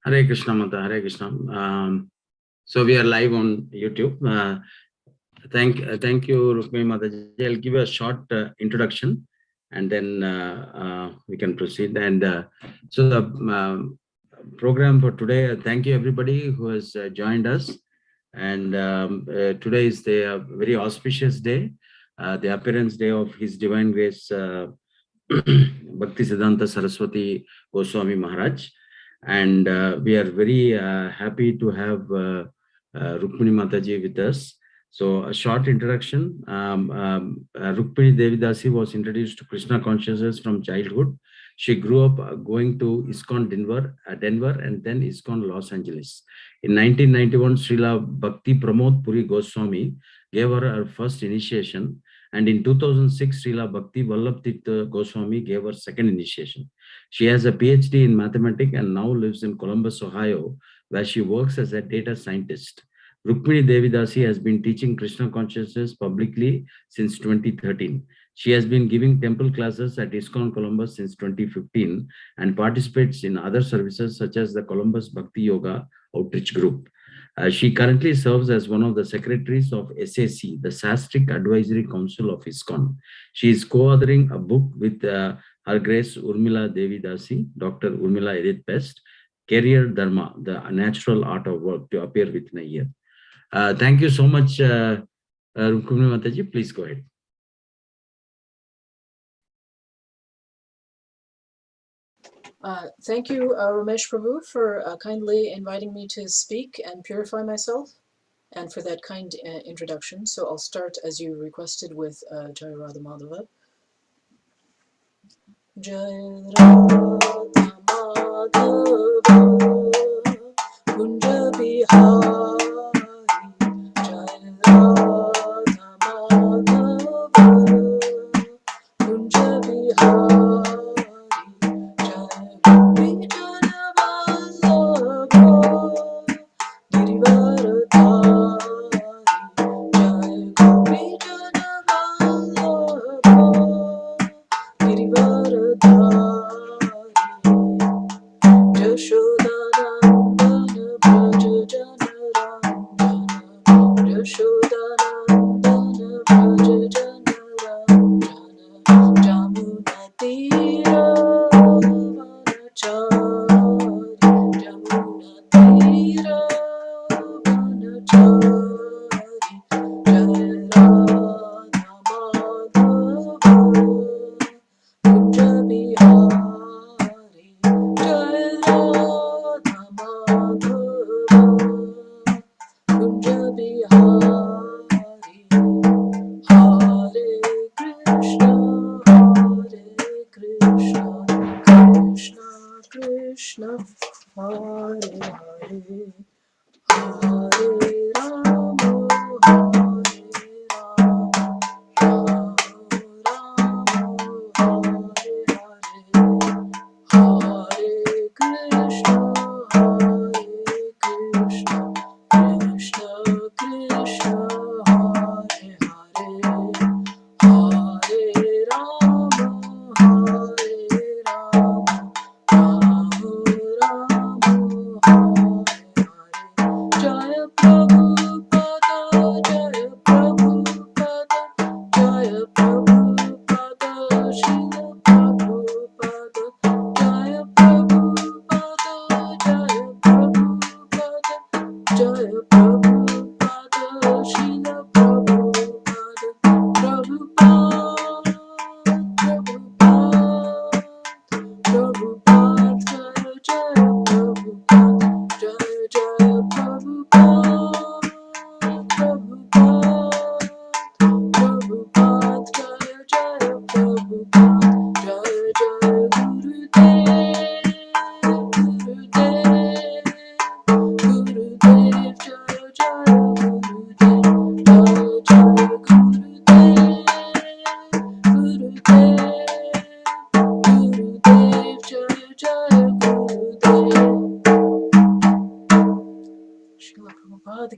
Hare Krishna, Mata, Hare Krishna. So we are live on YouTube. Thank you, Rukmini Mataji. I'll give a short introduction, and then we can proceed. And so the program for today. Thank you everybody who has joined us. And today is the very auspicious day, the appearance day of His Divine Grace Bhaktisiddhanta Sarasvati Goswami Maharaj. And we are very happy to have Rukmini Mataji with us. So a short introduction. Rukmini Devi Dasi was introduced to Krishna consciousness from childhood. She grew up going to ISKCON Denver and then ISKCON Los Angeles. In 1991, Srila Bhakti Pramod Puri Goswami gave her her first initiation. And in 2006, Srila Bhakti Vallabh Tirtha Goswami gave her second initiation. She has a PhD in mathematics and now lives in Columbus, Ohio, where she works as a data scientist. Rukmini Devi Dasi has been teaching Krishna consciousness publicly since 2013. She has been giving temple classes at ISKCON Columbus since 2015 and participates in other services such as the Columbus Bhakti Yoga Outreach Group. She currently serves as one of the secretaries of SAC, the Sastric Advisory Council of ISKCON. She is co-authoring a book with Her Grace Urmila Devi Dasi, Dr. Urmila Edith Best, Career Dharma, the natural art of work, to appear within a year. Thank you so much, Rukmini Mataji. Please go ahead. Thank you, Ramesh Prabhu, for kindly inviting me to speak and purify myself, and for that kind introduction. So I'll start, as you requested, with Jai Radha Madhava. Jai Radha Madhava Kunja Bihari, Jai Radha Madhava Kunja Bihari,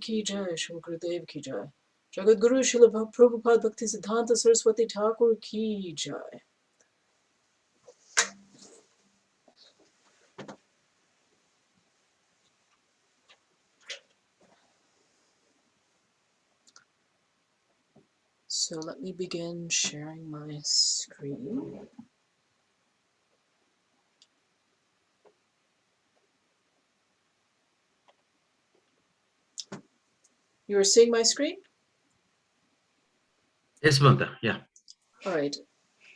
Ki Jai, Srila Gurudev Ki Jai. Jagat Guru Srila Prabhupada Bhaktisiddhanta Saraswati Thakur Ki Jai. So let me begin sharing my screen. You are seeing my screen? Yes, Bhanta. Yeah. All right.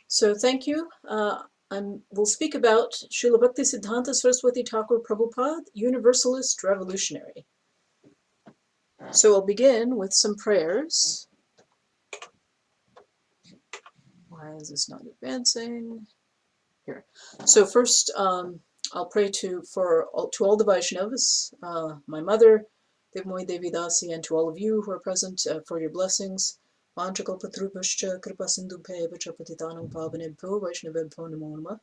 So thank you. We'll speak about Srila Bhaktisiddhanta Saraswati Thakur Prabhupada, Universalist Revolutionary. So I'll begin with some prayers. Why is this not advancing? Here. So first, I'll pray to all the Vaishnavas, my mother, Devi Dasi, and to all of you who are present for your blessings. Vanchakalpatrupascha kripasindubheva patitanam pavanebhyo vaishnavebhyo namo namah.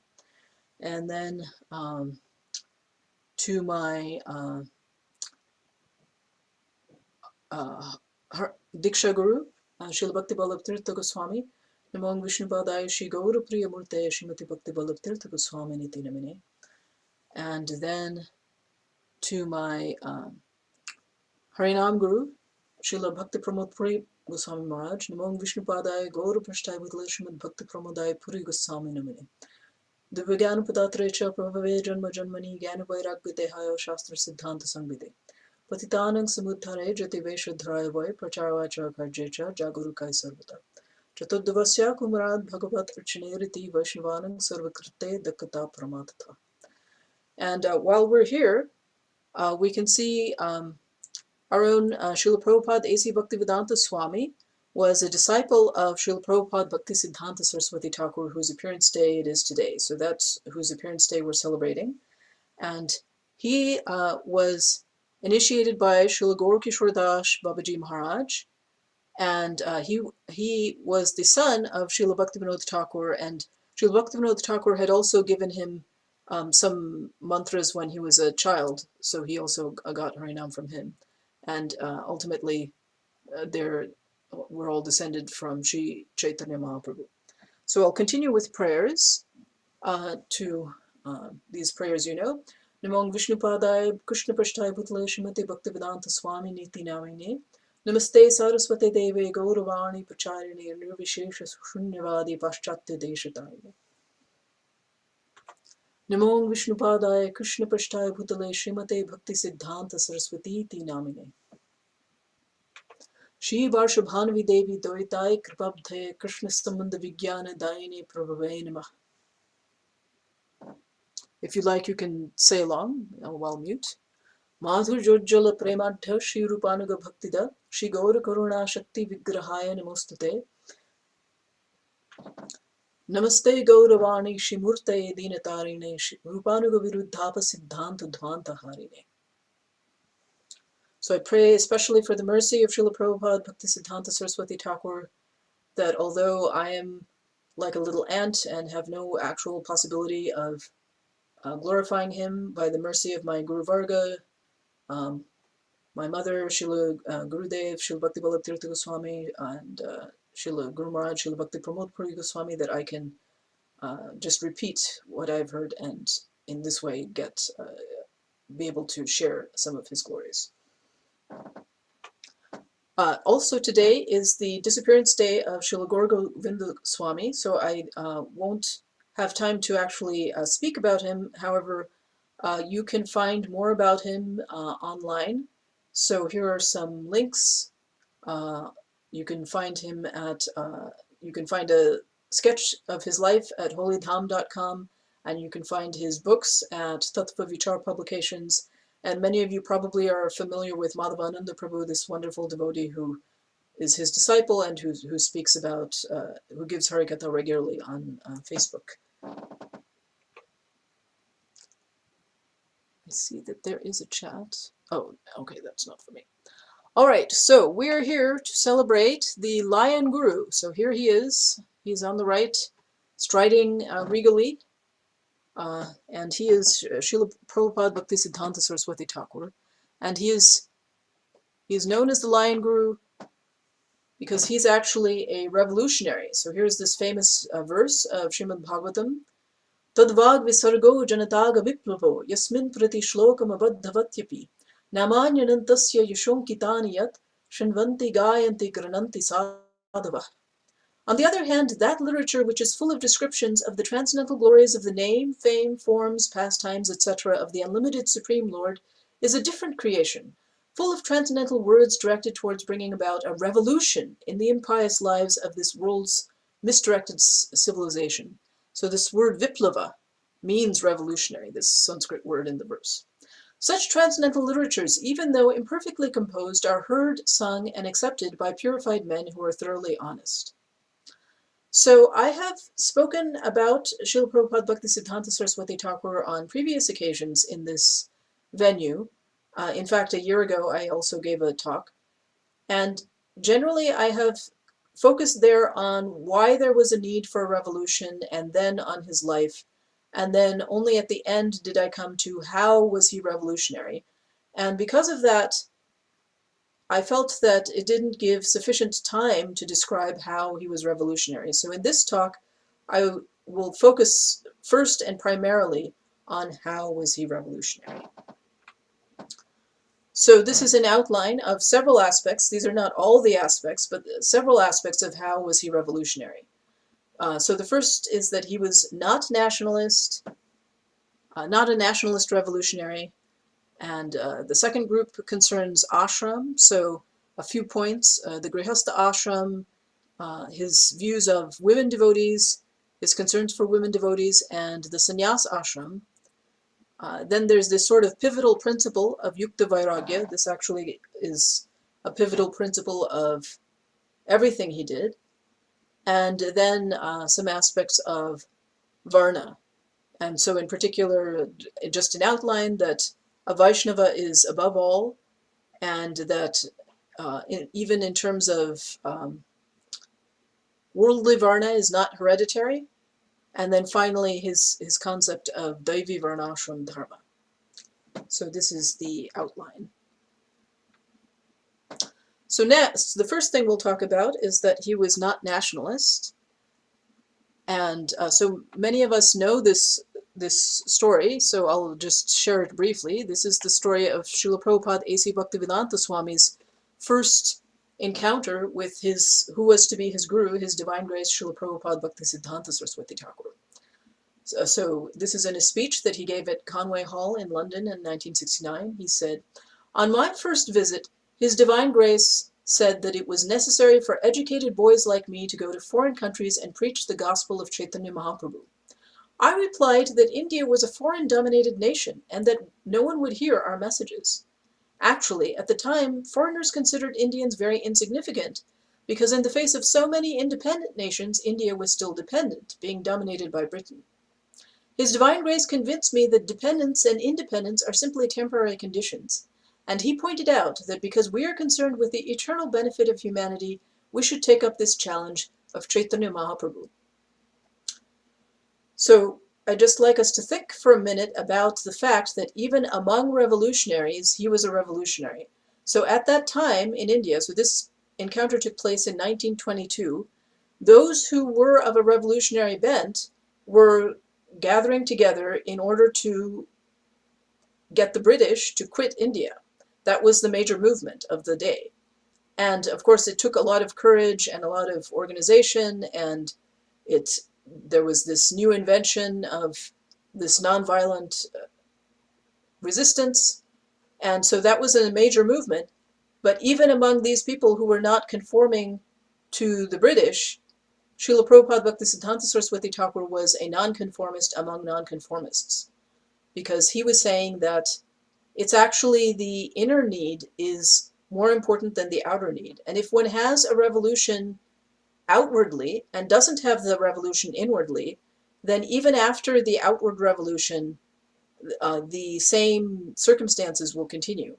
And then to my Diksha Guru, Srila Bhakti Vallabh Tirtha Goswami, Namong Vishnupadaya Shri Gaura Priya Murtaya Srimati Bhakti Vallabh Tirtha Goswami Niti Namine. And then to my Harinam Guru, Srila Bhakti Pramod Puri Goswami Maharaj, Namong Vishnupadaya Gaura Prashtaya Bhutala Srimad Bhakti Pramodaya Puri Goswami Namine. Divyagyan Padatrecha Prabhave Janma Janmani Gyanapairagya Dehaya Shastra Siddhanta Sanghvide. Patitanang Samudhare Jative Shudhraya Vai Pracharacha Karjecha Jagurukai Sarvata. Chaturdavasya Kumrad Bhagavat Archaneriti Vaishnavanang Sarvakrite Dakata Pramatata. And while we're here, we can see our own Srila Prabhupada A.C. Bhaktivedanta Swami was a disciple of Srila Prabhupada Bhaktisiddhanta Saraswati Thakur, whose appearance day it is today. So that's whose appearance day we're celebrating. And he was initiated by Srila Gaurkishore Das Babaji Maharaj, and he was the son of Srila Bhaktivinoda Thakur, and Srila Bhaktivinoda Thakur had also given him some mantras when he was a child, so he also got Harinam from him. And ultimately, we're all descended from Sri Chaitanya Mahaprabhu. So I'll continue with prayers to these prayers, you know. Namong Vishnupadaya Krishna Prashtaya Bhutale Srimati Bhaktivedanta Swami Niti Namine. Namaste Saraswati Deve Gauravani Pacharine Nirvishesha Shunyavadi Paschatya Deshataya. Namong Vishnupadaya Krishna Prashtaya Bhutale Srimate Bhaktisiddhanta Saraswati Ti Namine. Shri Varshabhanvi Devi Doitai Kripabdhe Krishna Sambandha Vijnana Dayane Prabhave Namah. If you like, you can say along while mute. Madhur Jojjala Premadha Shri Rupanuga Bhaktida Shri Gaura Karuna Shakti Vigrahaya Namostute. Namaste Gauravani Shri Murtaye Dinatarine Shri Rupanuga Viruddhapa Siddhanta Dvanta Harine. So I pray especially for the mercy of Srila Prabhupada Bhaktisiddhanta Saraswati Thakur, that although I am like a little ant and have no actual possibility of glorifying him, by the mercy of my Guru Varga, my mother, Srila Gurudev, Srila Bhakti Vallabh Tirtha Goswami, and Srila Guru Maharaj, Srila Bhakti Pramod Puri Goswami, that I can just repeat what I've heard and in this way be able to share some of his glories. Also today is the disappearance day of Srila Gauragovinda Swami, so I won't have time to actually speak about him. However, you can find more about him online. So here are some links. You can find him at, you can find a sketch of his life at holydham.com, and you can find his books at Tattva Vichar Publications. And many of you probably are familiar with Madhavananda Prabhu, this wonderful devotee who is his disciple and who speaks about, who gives Harikatha regularly on Facebook. I see that there is a chat. Oh, okay, that's not for me. All right, so we are here to celebrate the Lion Guru. So here he is. He's on the right, striding regally. And he is Srila Prabhupada Bhaktisiddhanta Saraswati Thakur. And he is known as the Lion Guru because he's actually a revolutionary. So here's this famous verse of Srimad-Bhagavatam. Tadvag visargo janataga viplavo yasmin prati shlokam abadhavatyapi namanyanantasya yashonkitani yat shanvanti gayanti grananti sadhava. On the other hand, that literature which is full of descriptions of the transcendental glories of the name, fame, forms, pastimes, etc. of the unlimited Supreme Lord is a different creation, full of transcendental words directed towards bringing about a revolution in the impious lives of this world's misdirected civilization. So this word viplava means revolutionary, this Sanskrit word in the verse. Such transcendental literatures, even though imperfectly composed, are heard, sung, and accepted by purified men who are thoroughly honest. So I have spoken about Srila Prabhupada Bhaktisiddhanta Saraswati Thakur on previous occasions in this venue. In fact, a year ago I also gave a talk. And generally I have focused there on why there was a need for a revolution, and then on his life. And then only at the end did I come to how was he revolutionary. And because of that, I felt that it didn't give sufficient time to describe how he was revolutionary. So in this talk, I will focus first and primarily on how was he revolutionary. So this is an outline of several aspects. These are not all the aspects, but several aspects of how was he revolutionary. So the first is that he was not nationalist, not a nationalist revolutionary. And the second group concerns ashram, so a few points. The Grihasta Ashram, his views of women devotees, his concerns for women devotees, and the Sannyas Ashram. Then there's this sort of pivotal principle of Yuktobairagya. This actually is a pivotal principle of everything he did. And then some aspects of Varna. And so in particular, just an outline that a Vaishnava is above all, and that even in terms of worldly Varna is not hereditary. And then finally his concept of Devi Varnashram Dharma. So this is the outline. So next, the first thing we'll talk about is that he was not nationalist. And so many of us know this story, so I'll just share it briefly. This is the story of Srila Prabhupada A.C. Bhaktivedanta Swami's first encounter with who was to be his guru, His Divine Grace Srila Prabhupada Bhaktisiddhanta Saraswati Thakur. So this is in a speech that he gave at Conway Hall in London in 1969. He said, "On my first visit, His Divine Grace said that it was necessary for educated boys like me to go to foreign countries and preach the gospel of Chaitanya Mahaprabhu. I replied that India was a foreign-dominated nation and that no one would hear our messages. Actually, at the time, foreigners considered Indians very insignificant because in the face of so many independent nations, India was still dependent, being dominated by Britain. His Divine Grace convinced me that dependence and independence are simply temporary conditions, and he pointed out that because we are concerned with the eternal benefit of humanity, we should take up this challenge of Chaitanya Mahaprabhu." So I'd just like us to think for a minute about the fact that even among revolutionaries, he was a revolutionary. So at that time in India, so this encounter took place in 1922, those who were of a revolutionary bent were gathering together in order to get the British to quit India. That was the major movement of the day. And of course, it took a lot of courage and a lot of organization, and there was this new invention of this nonviolent resistance. And so that was a major movement. But even among these people who were not conforming to the British, Srila Prabhupada Bhaktisiddhanta Saraswati Thakur was a nonconformist among nonconformists, because he was saying that it's actually the inner need is more important than the outer need. And if one has a revolution outwardly and doesn't have the revolution inwardly, then even after the outward revolution, the same circumstances will continue.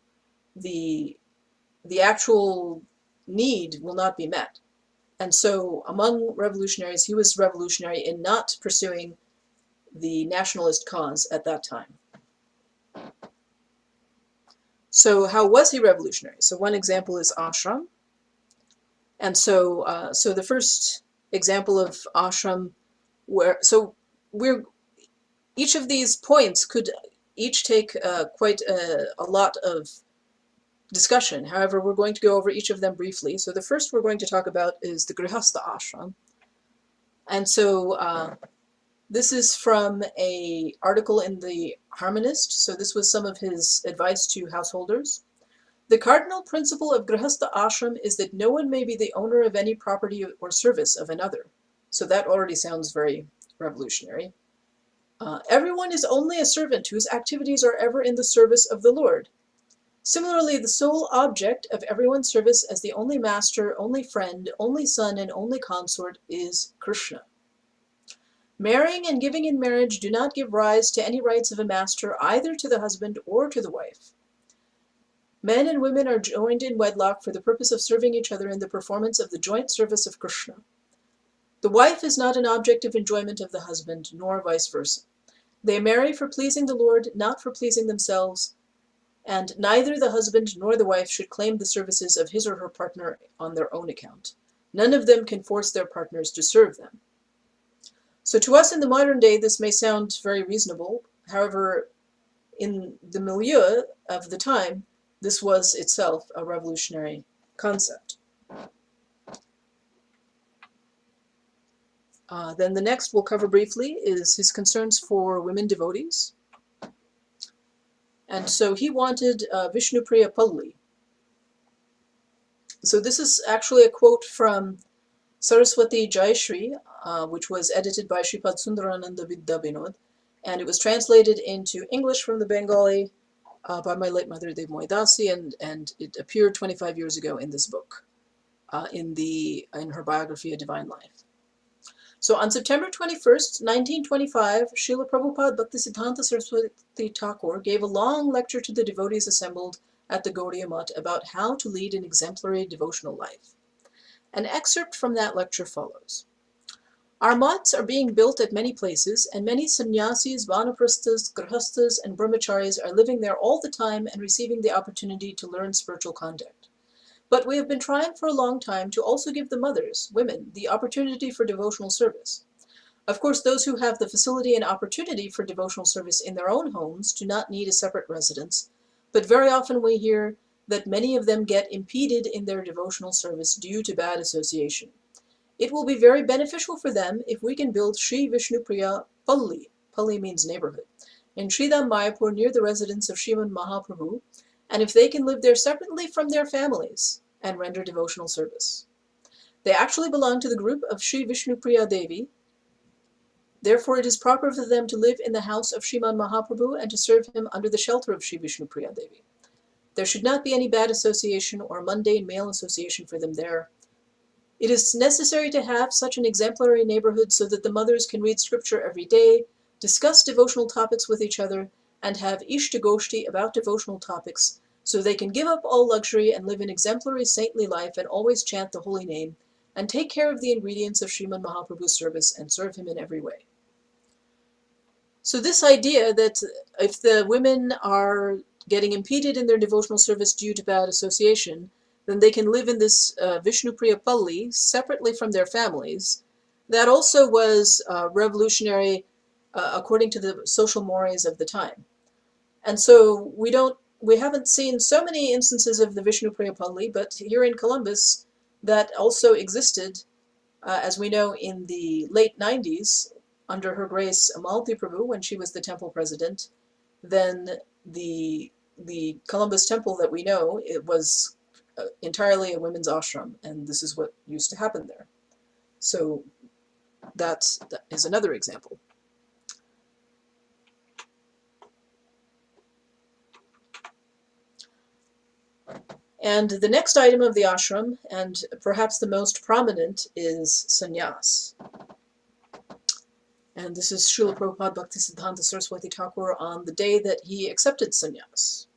The actual need will not be met. And so among revolutionaries, he was revolutionary in not pursuing the nationalist cause at that time. So how was he revolutionary? So one example is ashram. And so the first example of ashram, each of these points could each take quite a lot of discussion. However, we're going to go over each of them briefly. So the first we're going to talk about is the Grihasta Ashram. And so this is from an article in the Harmonist. So this was some of his advice to householders. The cardinal principle of Grihasta Ashram is that no one may be the owner of any property or service of another. So that already sounds very revolutionary. Everyone is only a servant whose activities are ever in the service of the Lord. Similarly, the sole object of everyone's service as the only master, only friend, only son, and only consort is Krishna. Marrying and giving in marriage do not give rise to any rights of a master either to the husband or to the wife. Men and women are joined in wedlock for the purpose of serving each other in the performance of the joint service of Krishna. The wife is not an object of enjoyment of the husband, nor vice versa. They marry for pleasing the Lord, not for pleasing themselves, and neither the husband nor the wife should claim the services of his or her partner on their own account. None of them can force their partners to serve them. So to us in the modern day, this may sound very reasonable. However, in the milieu of the time, this was itself a revolutionary concept. Then the next we'll cover briefly is his concerns for women devotees. And so he wanted Vishnupriya Palli. So this is actually a quote from Sarasvati Jayashri, which was edited by Shripad Sundarananda Vidya Binod, and it was translated into English from the Bengali by my late mother, Devi Dasi, and it appeared 25 years ago in this book, in her biography, A Divine Life. So on September 21st, 1925, Srila Prabhupada Bhaktisiddhanta Saraswati Thakur gave a long lecture to the devotees assembled at the Goryamat about how to lead an exemplary devotional life. An excerpt from that lecture follows. Our mats are being built at many places, and many sannyasis, vanaprasthas, grihastas, and brahmacharis are living there all the time and receiving the opportunity to learn spiritual conduct. But we have been trying for a long time to also give the mothers, women, the opportunity for devotional service. Of course, those who have the facility and opportunity for devotional service in their own homes do not need a separate residence, but very often we hear that many of them get impeded in their devotional service due to bad association. It will be very beneficial for them if we can build Sri Vishnupriya Palli, Palli means neighborhood, in Sridham Mayapur near the residence of Srimad Mahaprabhu, and if they can live there separately from their families and render devotional service. They actually belong to the group of Sri Vishnupriya Devi. Therefore, it is proper for them to live in the house of Srimad Mahaprabhu and to serve him under the shelter of Sri Vishnupriya Devi. There should not be any bad association or mundane male association for them there. It is necessary to have such an exemplary neighborhood so that the mothers can read scripture every day, discuss devotional topics with each other, and have ishtagoshti about devotional topics, so they can give up all luxury and live an exemplary saintly life and always chant the holy name, and take care of the ingredients of Srimad Mahaprabhu's service and serve him in every way. So this idea that if the women are getting impeded in their devotional service due to bad association, then they can live in this Vishnupriya Palli separately from their families, that also was revolutionary according to the social mores of the time. And so we haven't seen so many instances of the Vishnupriya Palli, but here in Columbus that also existed, as we know, in the late 90s under Her Grace Amalti Prabhu when she was the temple president. Then the Columbus temple that we know, it was entirely a women's ashram, and this is what used to happen there. So that is another example. And the next item of the ashram, and perhaps the most prominent, is sannyas. And this is Srila Prabhupada Bhaktisiddhanta Saraswati Thakur on the day that he accepted sannyas.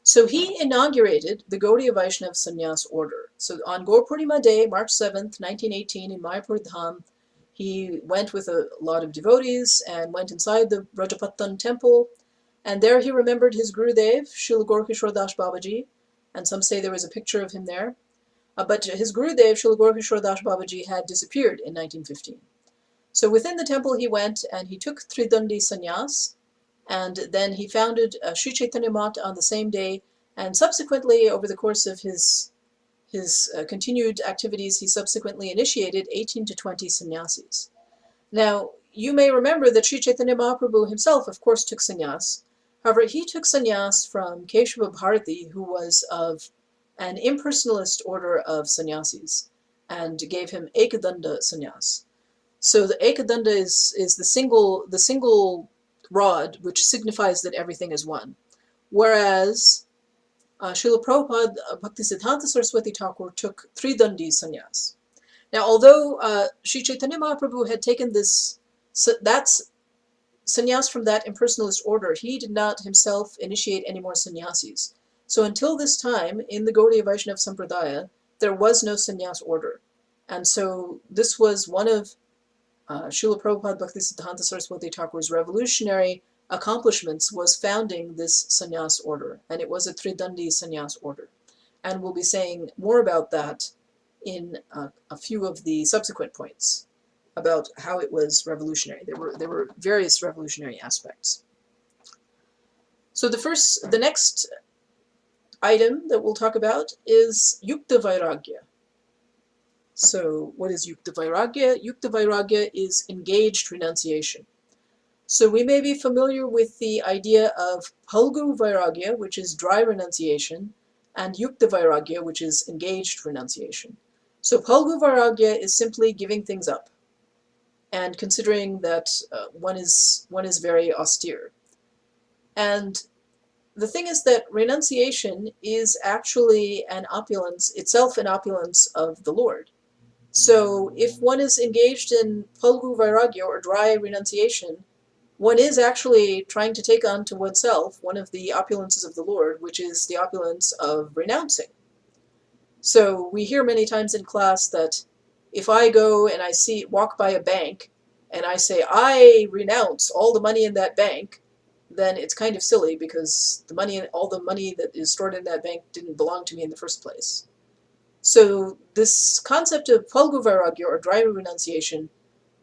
So he inaugurated the Gaudiya Vaishnava Sannyas order. So on Gaur Purnima Day, March 7th, 1918, in Mayapur Dham, he went with a lot of devotees and went inside the Rajapattan temple. And there he remembered his Gurudev, Srila Gorkishore Das Babaji, and some say there was a picture of him there. But his Gurudev, Srila Gorkishore Das Babaji, had disappeared in 1915. So within the temple he went and he took Tridandi sannyas, and then he founded Sri Chaitanya Mat on the same day, and subsequently over the course of his his continued activities, he subsequently initiated 18 to 20 sannyasis. Now, you may remember that Sri Chaitanya Mahaprabhu himself, of course, took sannyas. However, he took sannyas from Keshava Bharati, who was of an impersonalist order of sannyasis, and gave him Ekadanda sannyas. So the Ekadanda is the single rod, which signifies that everything is one. Whereas Srila Prabhupada, Bhaktisiddhanta Sarasvati Thakur took Tridandi sannyas. Now, although Sri Chaitanya Mahaprabhu had taken that's sannyas from that impersonalist order, he did not himself initiate any more sannyasis. So until this time, in the Gaudiya Vaishnava Sampradaya, there was no sannyas order. And so this was one of Srila Prabhupada Bhaktisiddhanta Saraswati Thakur's revolutionary accomplishments, was founding this sannyas order. And it was a Tridandi sannyas order. And we'll be saying more about that in a few of the subsequent points about how it was revolutionary. There were various revolutionary aspects. So the next item that we'll talk about is Yuktobairagya. So what is Yuktobairagya? Yuktobairagya is engaged renunciation. So we may be familiar with the idea of Phalgu Vairagya, which is dry renunciation, and Yuktobairagya, which is engaged renunciation. So Phalgu Vairagya is simply giving things up and considering that one is very austere. And the thing is that renunciation is actually itself an opulence of the Lord. So if one is engaged in Phalgu Vairagya, or dry renunciation, one is actually trying to take on to oneself one of the opulences of the Lord, which is the opulence of renouncing. So we hear many times in class that if I go and walk by a bank and I say, I renounce all the money in that bank, then it's kind of silly, because all the money that is stored in that bank didn't belong to me in the first place. So this concept of Phalgu Vairagya, or dry renunciation,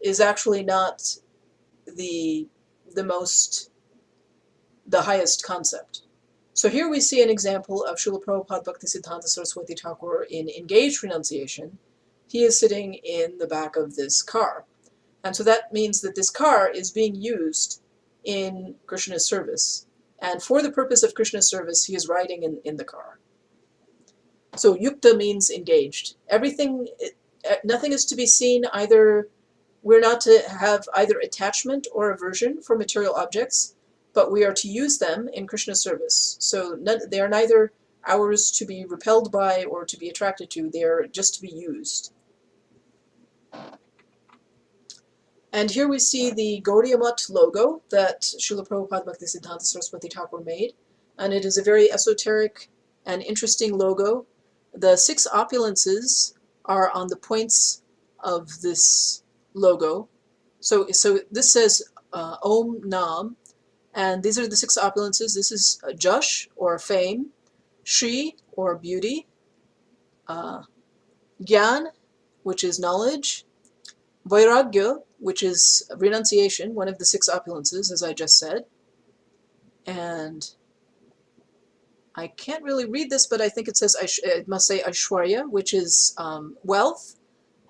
is actually not the highest concept. So here we see an example of Srila Prabhupada Bhaktisiddhanta Saraswati Thakur in engaged renunciation. He is sitting in the back of this car. And so that means that this car is being used in Krishna's service. And for the purpose of Krishna's service, he is riding in the car. So yukta means engaged. Nothing is to be seen either. We're not to have either attachment or aversion for material objects, but we are to use them in Krishna's service. So they are neither ours to be repelled by or to be attracted to. They are just to be used. And here we see the Goryamat logo that Srila Prabhupada Bhaktisiddhanta Saraswati Thakur made. And it is a very esoteric and interesting logo. The 6 opulences are on the points of this logo. So this says Om Nam, and these are the 6 opulences. This is Jash, or fame, Shri, or beauty, Gyan, which is knowledge, Vairagya, which is renunciation, one of the 6 opulences, as I just said. And I can't really read this, but I think it says, it must say Aishwarya, which is wealth,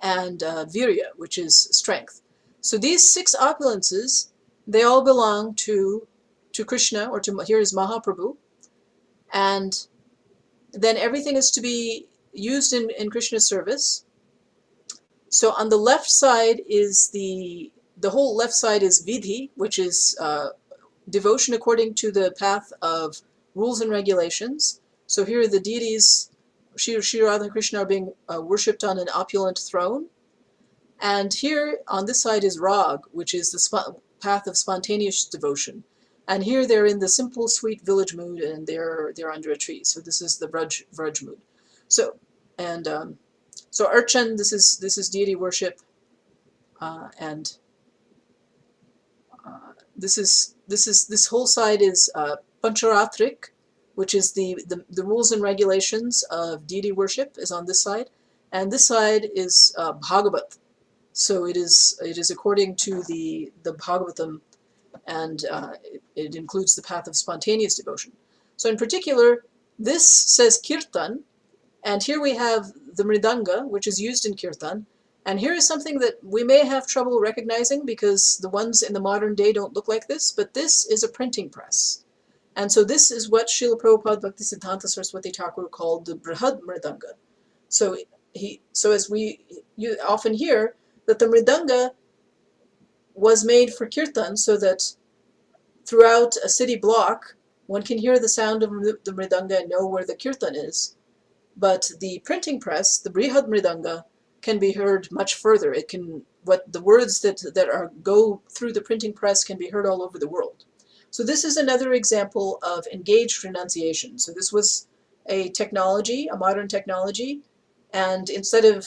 and Virya, which is strength. So these 6 opulences, they all belong to Krishna, or here is Mahaprabhu. And then everything is to be used in Krishna's service. So on the left side is the whole left side is Vidhi, which is devotion according to the path of rules and regulations. So here the deities, Shri Radha and Krishna, are being worshipped on an opulent throne. And here on this side is Rag, which is the path of spontaneous devotion. And here they're in the simple, sweet village mood, and they're under a tree. So this is the Vraj mood. So so Archan, this is deity worship, and this whole side is Pancharatrik, which is the rules and regulations of deity worship, is on this side, and this side is Bhagavat. So it is according to the Bhagavatam, and it includes the path of spontaneous devotion. So in particular, this says Kirtan, And here we have the mridanga, which is used in kirtan. And here is something that we may have trouble recognizing because the ones in the modern day don't look like this, but this is a printing press. And so this is what Srila Prabhupada Bhaktisiddhanta Saraswati Thakur called the Brihad Mridanga. So as you often hear, that the mridanga was made for kirtan so that throughout a city block, one can hear the sound of the mridanga and know where the kirtan is. But the printing press, the Brihad Mridanga, can be heard much further. It can, the words that go through the printing press can be heard all over the world. So this is another example of engaged renunciation. So this was a technology, a modern technology, and instead of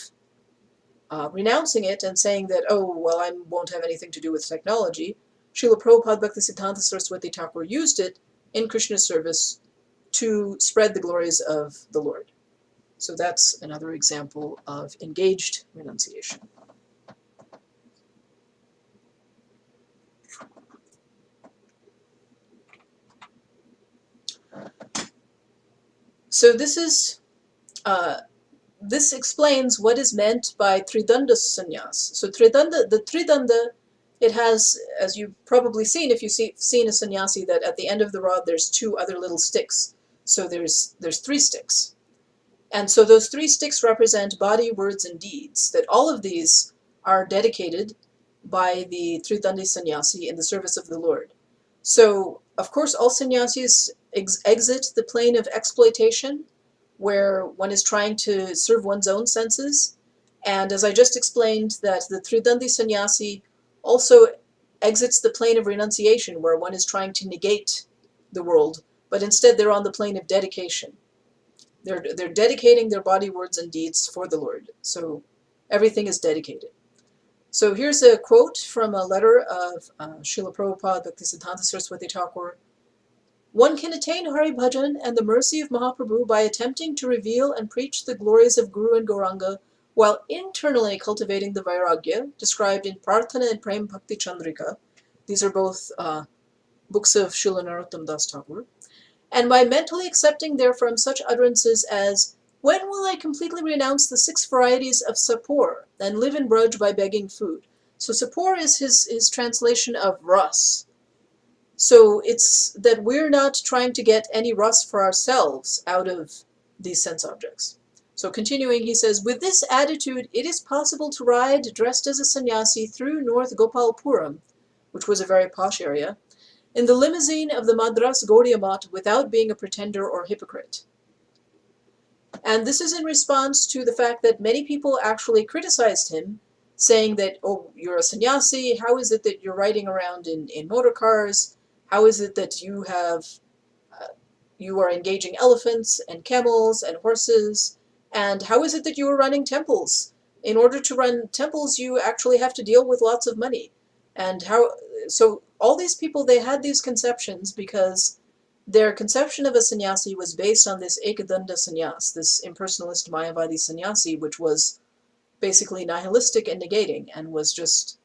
renouncing it and saying that, oh, well, I won't have anything to do with technology, Srila Prabhupada Bhaktisiddhanta Saraswati Thakur used it in Krishna's service to spread the glories of the Lord. So that's another example of engaged renunciation. So this explains what is meant by Tridanda sannyas. So the Tridanda, it has, as you've probably seen, if you've seen a sannyasi, that at the end of the rod there's two other little sticks. So there's 3 sticks. And so those 3 sticks represent body, words, and deeds, that all of these are dedicated by the Tridandi sannyasi in the service of the Lord. So, of course, all sannyasis exit the plane of exploitation, where one is trying to serve one's own senses. And as I just explained, that the Tridandi sannyasi also exits the plane of renunciation, where one is trying to negate the world, but instead they're on the plane of dedication. They're dedicating their body, words, and deeds for the Lord. So everything is dedicated. So here's a quote from a letter of Srila Prabhupada Bhaktisiddhanta Saraswati Thakur. One can attain Hari Bhajan and the mercy of Mahaprabhu by attempting to reveal and preach the glories of Guru and Gauranga while internally cultivating the Vairagya described in Prarthana and Prem Bhakti Chandrika. These are both books of Srila Narottam Das Thakur. And by mentally accepting therefrom such utterances as, when will I completely renounce the 6 varieties of sapor and live in Braj by begging food? So sapor is his translation of ras. So it's that we're not trying to get any ras for ourselves out of these sense objects. So continuing, he says, with this attitude, it is possible to ride dressed as a sannyasi through North Gopalpuram, which was a very posh area, in the limousine of the Madras Goryamat without being a pretender or hypocrite. And this is in response to the fact that many people actually criticized him, saying that, oh, you're a sannyasi, how is it that you're riding around in motor cars? How is it that you are engaging elephants and camels and horses? And how is it that you are running temples? In order to run temples, you actually have to deal with lots of money. And so all these people, they had these conceptions because their conception of a sannyasi was based on this Ekadanda sannyas, this impersonalist Mayavadi sannyasi, which was basically nihilistic and negating, and was just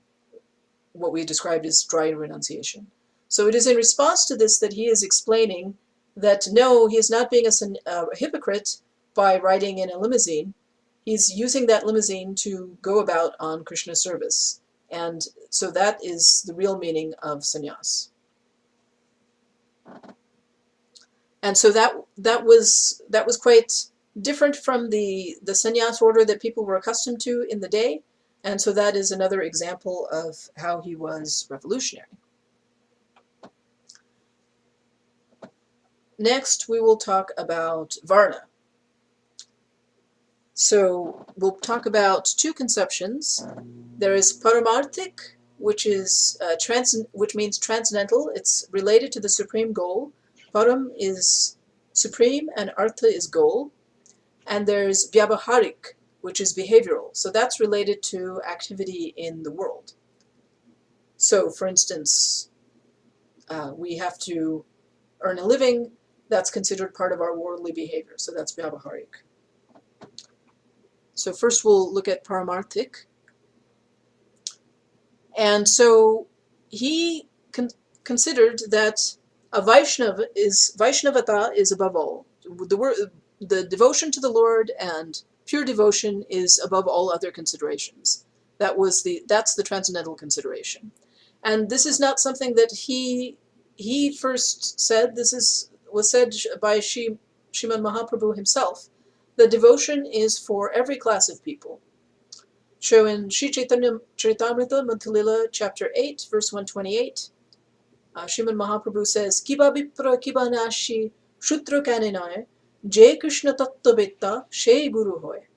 what we described as dry renunciation. So it is in response to this that he is explaining that no, he is not being a hypocrite by riding in a limousine. He's using that limousine to go about on Krishna service. And so that is the real meaning of sannyas. And so that was quite different from the sannyas order that people were accustomed to in the day. And so that is another example of how he was revolutionary. Next, we will talk about Varna. So we'll talk about 2 conceptions. There is Paramarthik, which means transcendental. It's related to the supreme goal. Param is supreme and Artha is goal. And there's Vyavaharik, which is behavioral. So that's related to activity in the world. So for instance, we have to earn a living. That's considered part of our worldly behavior. So that's Vyavaharik. So first we'll look at Paramarthik. And so he considered that a Vaishnavata is above all. The the devotion to the Lord and pure devotion is above all other considerations. That's the transcendental consideration. And this is not something that he first said. Was said by Srimad Mahaprabhu himself. The devotion is for every class of people. So in Sri Chaitanya Charitamrita Madhya chapter 8, verse 128, Srimad Mahaprabhu says, Kiba Vipra Kiba Nashi Shudra Kaninaye Jai Krishna Tattva Vetta She Guru Hoy.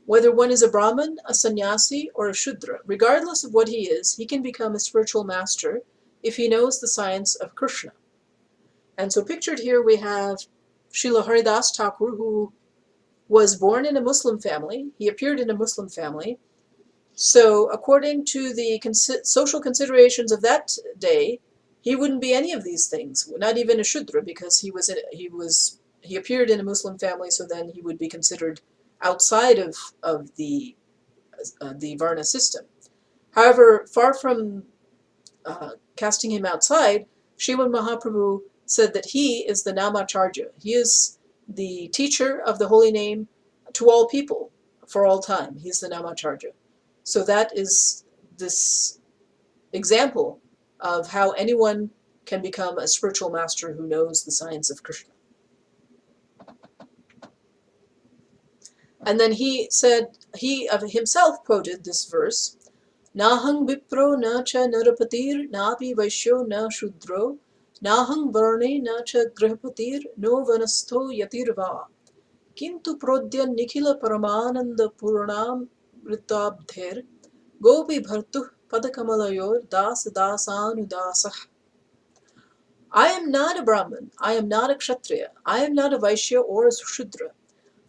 Whether one is a Brahmin, a sannyasi, or a Shudra, regardless of what he is, he can become a spiritual master if he knows the science of Krishna. And so pictured here we have Srila Haridas Thakur, who was born in a Muslim family. He appeared in a Muslim family. So according to the social considerations of that day, he wouldn't be any of these things, not even a Shudra, because he appeared in a Muslim family, so then he would be considered outside of the Varna system. However, far from casting him outside, Srimad Mahaprabhu said that he is the Namacharya. He is the teacher of the holy name to all people for all time. He's the Namacharya. So that is this example of how anyone can become a spiritual master who knows the science of Krishna. And then he of himself quoted this verse, Nahang vipro na cha narapatir, napi vaishyo na shudro, Nahang varne na cha grihapatir, no vanasto yatirva, Kintu prodya nikhila paramananda puranam ritabdher, Gopi bhartuh padakamalayor das dasanudasah. I am not a Brahmin, I am not a Kshatriya, I am not a Vaishya or a Shudra,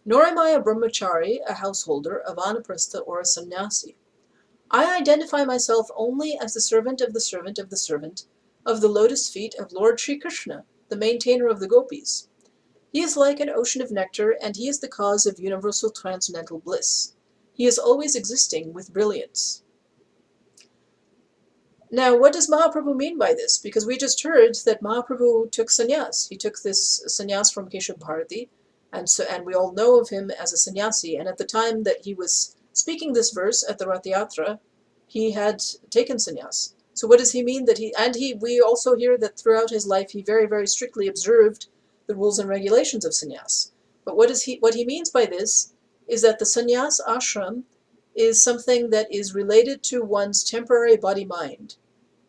nor am I a brahmachari, a householder, a vanaprastha, or a sannyasi. I identify myself only as the servant of the servant of the servant of the lotus feet of Lord Sri Krishna, the maintainer of the gopis. He is like an ocean of nectar, and he is the cause of universal transcendental bliss. He is always existing with brilliance. Now, what does Mahaprabhu mean by this? Because we just heard that Mahaprabhu took sannyas. He took this sannyas from Keshav Bharati, and we all know of him as a sannyasi. And at the time that he was speaking this verse at the Rath Yatra, he had taken sannyas. So what does he mean that we also hear that throughout his life he very, very strictly observed the rules and regulations of sannyas. But what he means by this is that the sannyas ashram is something that is related to one's temporary body-mind.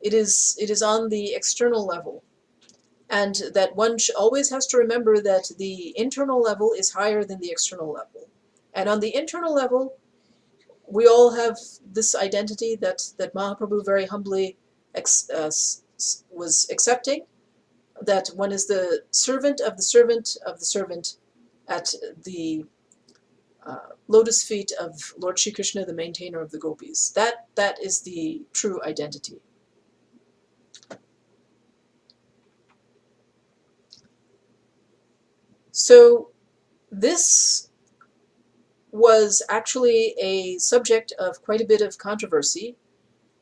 It is on the external level. And that one always has to remember that the internal level is higher than the external level. And on the internal level, we all have this identity that Mahaprabhu very humbly was accepting, that one is the servant of the servant of the servant at the lotus feet of Lord Sri Krishna, the maintainer of the gopis. That is the true identity. So this was actually a subject of quite a bit of controversy,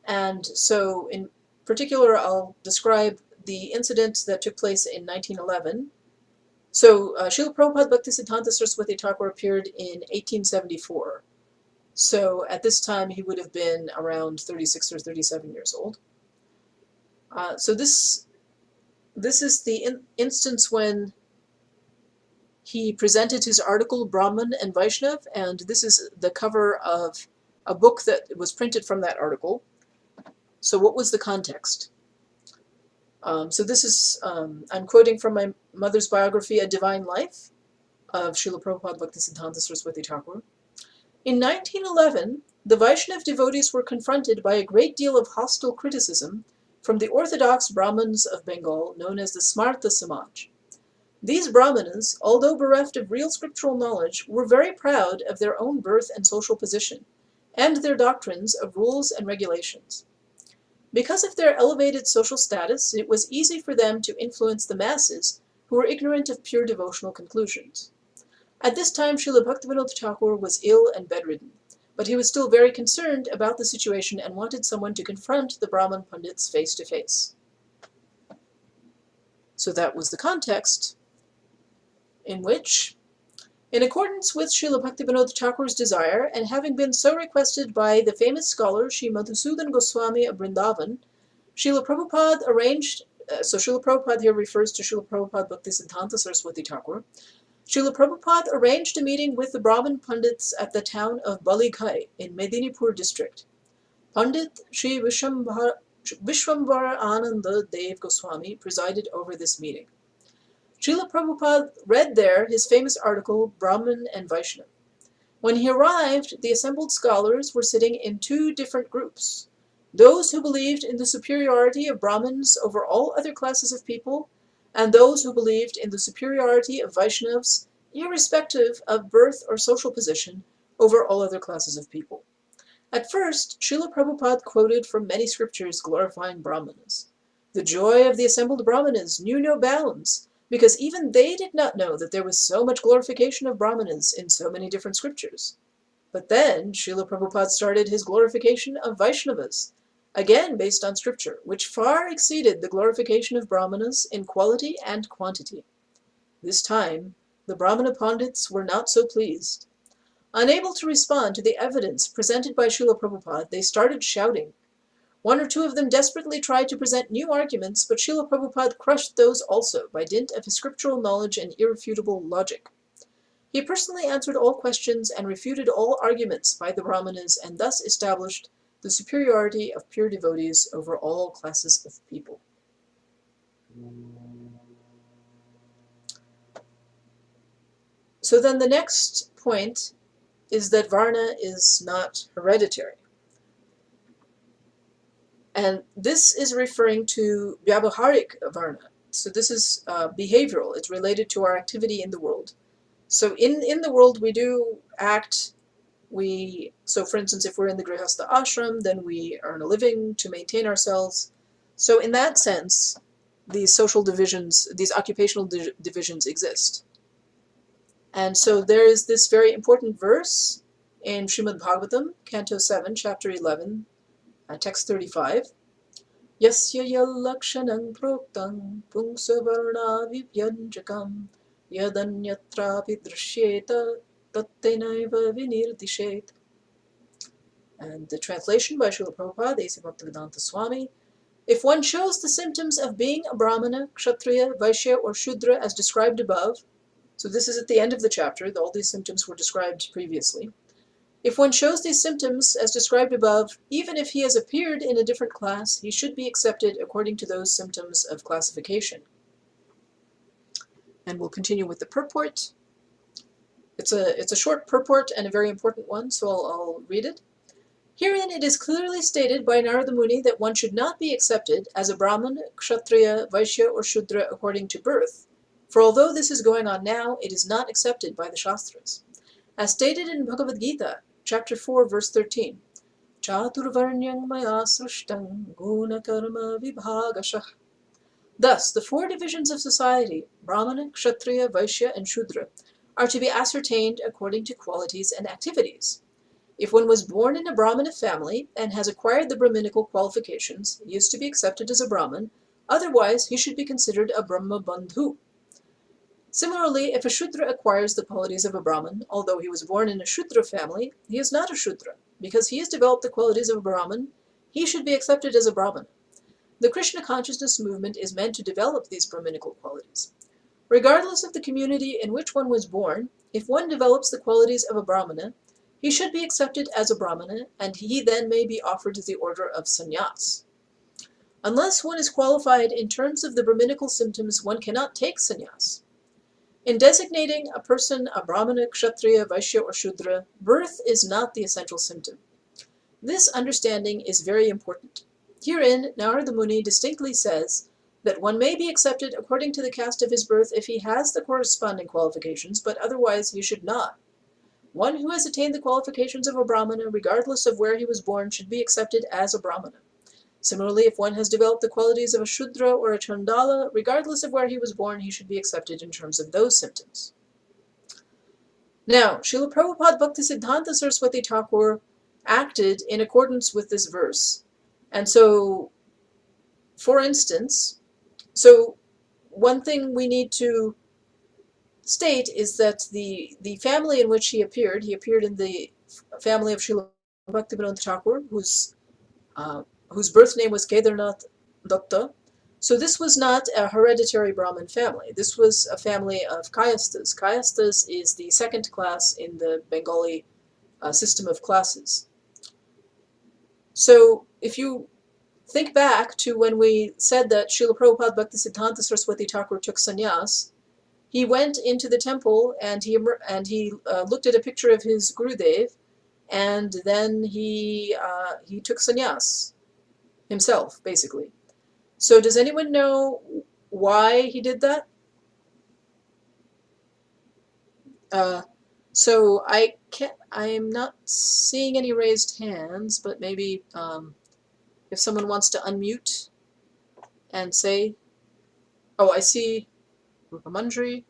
and so in particular I'll describe the incident that took place in 1911. So Srila Prabhupada Bhaktisiddhanta Sarasvati Thakur appeared in 1874. So at this time he would have been around 36 or 37 years old. So this is the instance when he presented his article Brahman and Vaishnav, and this is the cover of a book that was printed from that article. So what was the context? So this is, I'm quoting from my mother's biography, A Divine Life, of Srila Prabhupada Bhaktisiddhanta Sarasvati Thakur. In 1911, the Vaishnav devotees were confronted by a great deal of hostile criticism from the orthodox Brahmins of Bengal, known as the Smarta Samaj. These Brahmanas, although bereft of real scriptural knowledge, were very proud of their own birth and social position, and their doctrines of rules and regulations. Because of their elevated social status, it was easy for them to influence the masses who were ignorant of pure devotional conclusions. At this time, Srila Bhaktivinoda Thakur was ill and bedridden, but he was still very concerned about the situation and wanted someone to confront the Brahman Pandits face to face. So that was the context in which, in accordance with Srila Bhaktivinoda Thakur's desire, and having been so requested by the famous scholar Sri Madhusudan Goswami of Vrindavan, Srila Prabhupada arranged, so Srila Prabhupada here refers to Srila Prabhupada Bhaktisiddhanta Saraswati Thakur. Srila Prabhupada arranged a meeting with the Brahmin Pandits at the town of Balighai in Medinipur district. Pandit Sri Vishwambara Ananda Dev Goswami presided over this meeting. Srila Prabhupada read there his famous article, Brahman and Vaishnava. When he arrived, the assembled scholars were sitting in two different groups. Those who believed in the superiority of Brahmins over all other classes of people, and those who believed in the superiority of Vaishnavas, irrespective of birth or social position, over all other classes of people. At first, Srila Prabhupada quoted from many scriptures glorifying Brahmanas. The joy of the assembled Brahmanas knew no bounds, because even they did not know that there was so much glorification of Brahmanas in so many different scriptures. But then Srila Prabhupada started his glorification of Vaishnavas, again based on scripture, which far exceeded the glorification of Brahmanas in quality and quantity. This time, the Brahmana Pandits were not so pleased. Unable to respond to the evidence presented by Srila Prabhupada, they started shouting. One or two of them desperately tried to present new arguments, but Srila Prabhupada crushed those also by dint of his scriptural knowledge and irrefutable logic. He personally answered all questions and refuted all arguments by the Brahmanas, and thus established the superiority of pure devotees over all classes of people. So then the next point is that Varna is not hereditary. And this is referring to Vyavaharik Varna. So this is behavioral. It's related to our activity in the world. So in the world we do act, so for instance, if we're in the Grihasta Ashram, then we earn a living to maintain ourselves. So in that sense, these social divisions, these occupational divisions exist. And so there is this very important verse in Srimad-Bhagavatam, Canto 7, Chapter 11, text 35. Yasya yallakshanam proktam pungsa varna vibhyanjakam yadanyatrapi drishyeta tattenaiva vinirdishet. And the translation by Srila Prabhupada, A.C. Bhaktivedanta Swami. If one shows the symptoms of being a Brahmana, Kshatriya, Vaishya, or Shudra as described above, so this is at the end of the chapter, all these symptoms were described previously. If one shows these symptoms as described above, even if he has appeared in a different class, he should be accepted according to those symptoms of classification. And we'll continue with the purport. It's a short purport and a very important one, so I'll read it. Herein it is clearly stated by Narada Muni that one should not be accepted as a Brahman, Kshatriya, Vaishya, or Shudra according to birth, for although this is going on now, it is not accepted by the Shastras. As stated in Bhagavad Gita, chapter 4, verse 13, Chaturvarnyang maya srishtam guna karma vibhagashah. Thus, the four divisions of society, Brahmana, Kshatriya, Vaishya, and Shudra, are to be ascertained according to qualities and activities. If one was born in a Brahmana family and has acquired the Brahminical qualifications, he is to be accepted as a Brahmin, otherwise he should be considered a Brahma Bandhu. Similarly, if a Shudra acquires the qualities of a Brahmin, although he was born in a Shudra family, he is not a Shudra. Because he has developed the qualities of a Brahmin, he should be accepted as a Brahmana. The Krishna consciousness movement is meant to develop these Brahminical qualities. Regardless of the community in which one was born, if one develops the qualities of a Brahmana, he should be accepted as a Brahmana, and he then may be offered the order of sannyas. Unless one is qualified in terms of the Brahminical symptoms, one cannot take sannyas. In designating a person a Brahmana, Kshatriya, Vaishya, or Shudra, birth is not the essential symptom. This understanding is very important. Herein, Narada Muni distinctly says that one may be accepted according to the caste of his birth if he has the corresponding qualifications, but otherwise he should not. One who has attained the qualifications of a Brahmana, regardless of where he was born, should be accepted as a Brahmana. Similarly, if one has developed the qualities of a Shudra or a Chandala, regardless of where he was born, he should be accepted in terms of those symptoms. Now, Srila Prabhupada Bhaktisiddhanta Saraswati Thakur acted in accordance with this verse. And so, for instance, one thing we need to state is that the family in which he appeared in the family of Srila Bhaktisiddhanta Thakur, whose birth name was Kedarnath Datta. So this was not a hereditary Brahmin family. This was a family of Kayasthas. Kayasthas is the second class in the Bengali system of classes. So if you think back to when we said that Srila Prabhupada Bhaktisiddhanta Saraswati Thakur took sannyas, he went into the temple and he looked at a picture of his Gurudev, and then he took sannyas himself, basically. So does anyone know why he did that? So I'm not seeing any raised hands, but maybe if someone wants to unmute and say, oh, I see Rupamandri.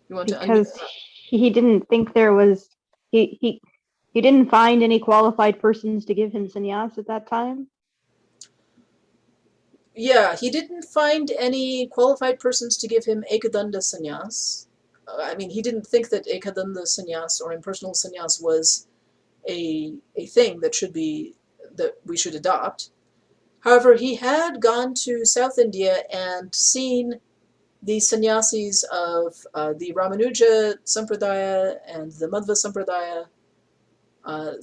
You want to unmute? Because he didn't think there was, he didn't find any qualified persons to give him sannyas at that time? Yeah, he didn't find any qualified persons to give him Ekadanda sannyas. I mean, he didn't think that Ekadanda sannyas or impersonal sannyas was a thing that we should adopt. However, he had gone to South India and seen the sannyasis of the Ramanuja Sampradaya and the Madhva Sampradaya.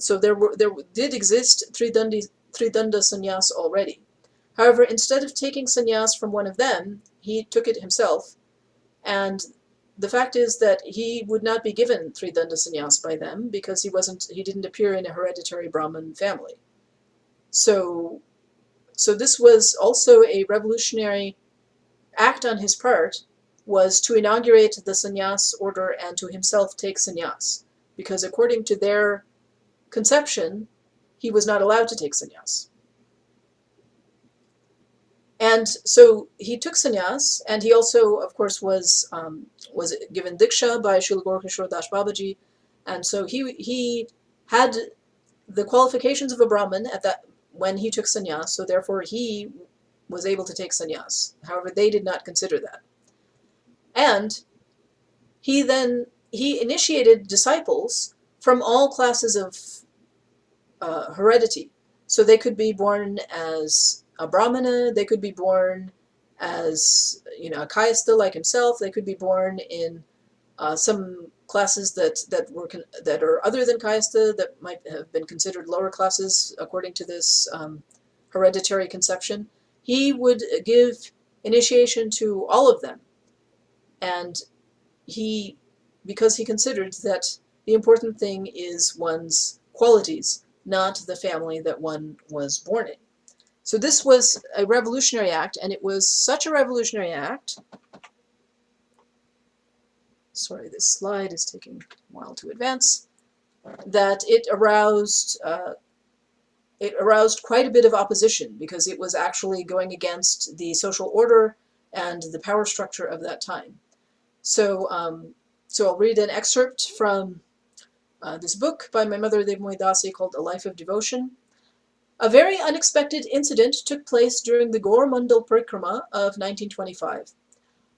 So there did exist Tridanda sannyas already. However, instead of taking sannyas from one of them, he took it himself. And the fact is that he would not be given Tridanda sannyas by them because he didn't appear in a hereditary Brahmin family. So this was also a revolutionary act on his part, was to inaugurate the sannyas order and to himself take sannyas, because according to their conception, he was not allowed to take sannyas. And so he took sannyas, and he also, of course, was given diksha by Srila Gaurkishore Das Babaji, and so he had the qualifications of a Brahmin when he took sannyas, so therefore he was able to take sannyas. However, they did not consider that. And he initiated disciples from all classes of heredity. So they could be born as a Brahmana, they could be born as a Kayastha like himself, they could be born in some classes that are other than Kayastha, that might have been considered lower classes according to this hereditary conception. He would give initiation to all of them. And because he considered that the important thing is one's qualities, not the family that one was born in. So this was a revolutionary act, and it was such a revolutionary act. Sorry, this slide is taking a while to advance. That it aroused quite a bit of opposition, because it was actually going against the social order and the power structure of that time. So I'll read an excerpt from this book by my mother, Devi Dasi, called A Life of Devotion. A very unexpected incident took place during the Gaur Mandal Parikrama of 1925.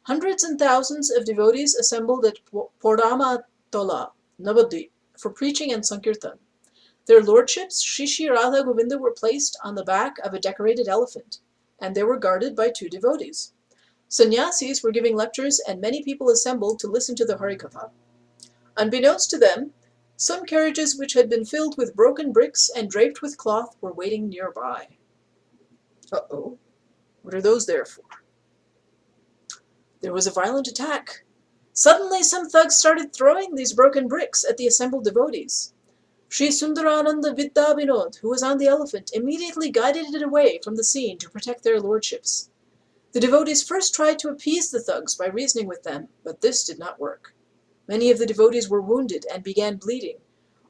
Hundreds and thousands of devotees assembled at Porama Tola, Navadvip, for preaching and Sankirtan. Their lordships, Shishi Radha Govinda, were placed on the back of a decorated elephant, and they were guarded by 2 devotees. Sannyasis were giving lectures, and many people assembled to listen to the Harikatha. Unbeknownst to them, some carriages which had been filled with broken bricks and draped with cloth were waiting nearby. Uh-oh, what are those there for? There was a violent attack. Suddenly some thugs started throwing these broken bricks at the assembled devotees. Sri Sundarananda Vidya Vinod, who was on the elephant, immediately guided it away from the scene to protect their lordships. The devotees first tried to appease the thugs by reasoning with them, but this did not work. Many of the devotees were wounded and began bleeding.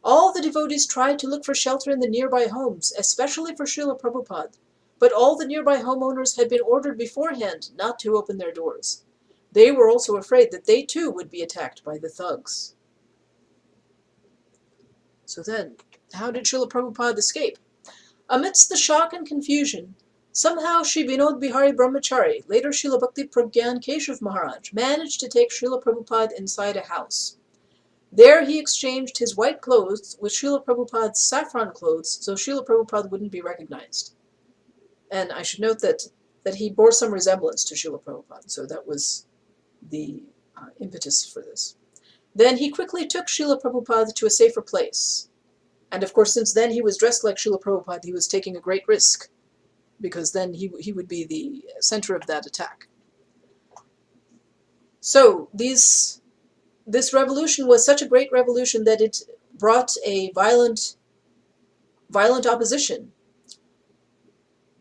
All the devotees tried to look for shelter in the nearby homes, especially for Srila Prabhupada, but all the nearby homeowners had been ordered beforehand not to open their doors. They were also afraid that they too would be attacked by the thugs. So then, how did Srila Prabhupada escape? Amidst the shock and confusion, Somehow Shri Vinod Bihari Brahmachari, later Srila Bhakti Pragyan Keshav Maharaj, managed to take Srila Prabhupada inside a house. There he exchanged his white clothes with Srila Prabhupada's saffron clothes so Srila Prabhupada wouldn't be recognized. And I should note that he bore some resemblance to Srila Prabhupada, so that was the impetus for this. Then he quickly took Srila Prabhupada to a safer place. And of course, since then he was dressed like Srila Prabhupada, he was taking a great risk, because then he would be the center of that attack. So this revolution was such a great revolution that it brought a violent opposition.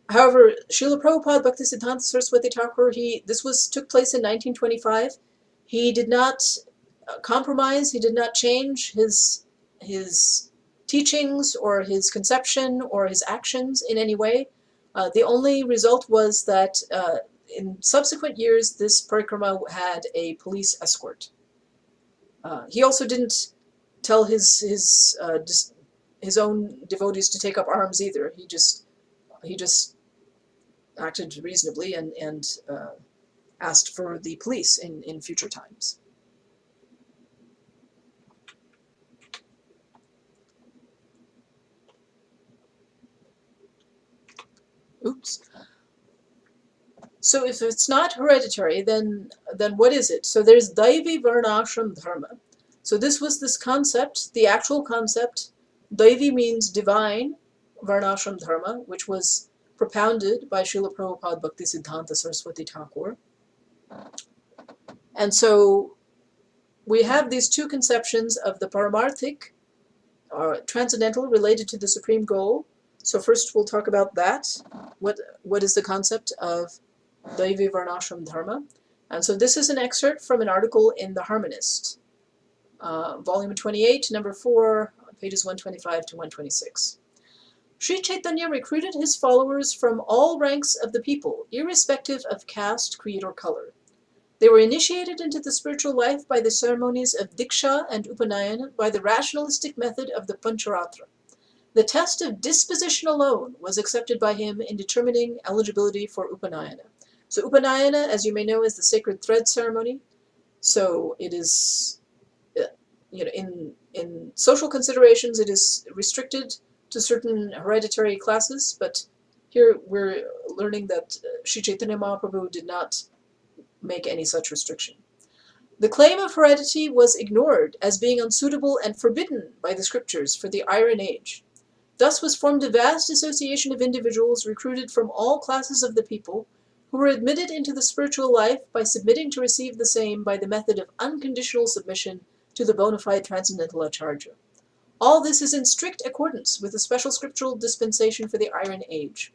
However, Srila Prabhupada Bhaktisiddhanta Saraswati Thakur, this took place in 1925. He did not compromise, he did not change his teachings or his conception or his actions in any way. The only result was that in subsequent years, this parikrama had a police escort. He also didn't tell his own devotees to take up arms either. He just acted reasonably and asked for the police in future times. Oops. So if it's not hereditary, then what is it? So there's Devi Varna Ashram Dharma. So this was this concept, the actual concept. Devi means divine, Varna Ashram Dharma, which was propounded by Srila Prabhupada Bhaktisiddhanta Saraswati Thakur. And so we have these two conceptions of the paramarthic, or transcendental, related to the supreme goal. So first we'll talk about that. What is the concept of Devi Varnashram Dharma? And so this is an excerpt from an article in The Harmonist, volume 28, number 4, pages 125 to 126. Sri Chaitanya recruited his followers from all ranks of the people, irrespective of caste, creed, or color. They were initiated into the spiritual life by the ceremonies of Diksha and Upanayana, by the rationalistic method of the Pancharatra. The test of disposition alone was accepted by him in determining eligibility for Upanayana. So Upanayana, as you may know, is the sacred thread ceremony. So it is, in social considerations, it is restricted to certain hereditary classes, but here we're learning that Sri Chaitanya Mahaprabhu did not make any such restriction. The claim of heredity was ignored as being unsuitable and forbidden by the scriptures for the Iron Age. Thus was formed a vast association of individuals recruited from all classes of the people who were admitted into the spiritual life by submitting to receive the same by the method of unconditional submission to the bona fide transcendental acharya. All this is in strict accordance with the special scriptural dispensation for the Iron Age.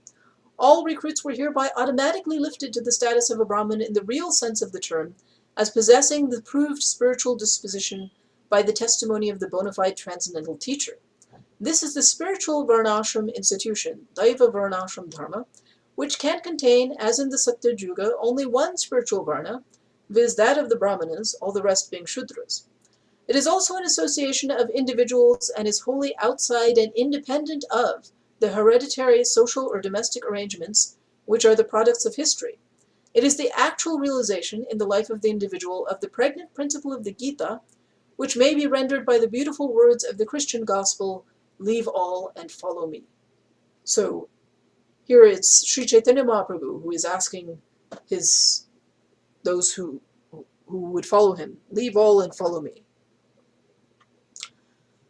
All recruits were hereby automatically lifted to the status of a Brahmin in the real sense of the term, as possessing the proved spiritual disposition by the testimony of the bona fide transcendental teacher. This is the spiritual Varnashram institution, Daiva Varnashram Dharma, which can contain, as in the Satya Yuga, only one spiritual Varna, viz. That of the Brahmanas, all the rest being Shudras. It is also an association of individuals and is wholly outside and independent of the hereditary social or domestic arrangements which are the products of history. It is the actual realization in the life of the individual of the pregnant principle of the Gita, which may be rendered by the beautiful words of the Christian gospel, "Leave all and follow me." So here it's Sri Chaitanya Mahaprabhu who is asking those who would follow him, leave all and follow me.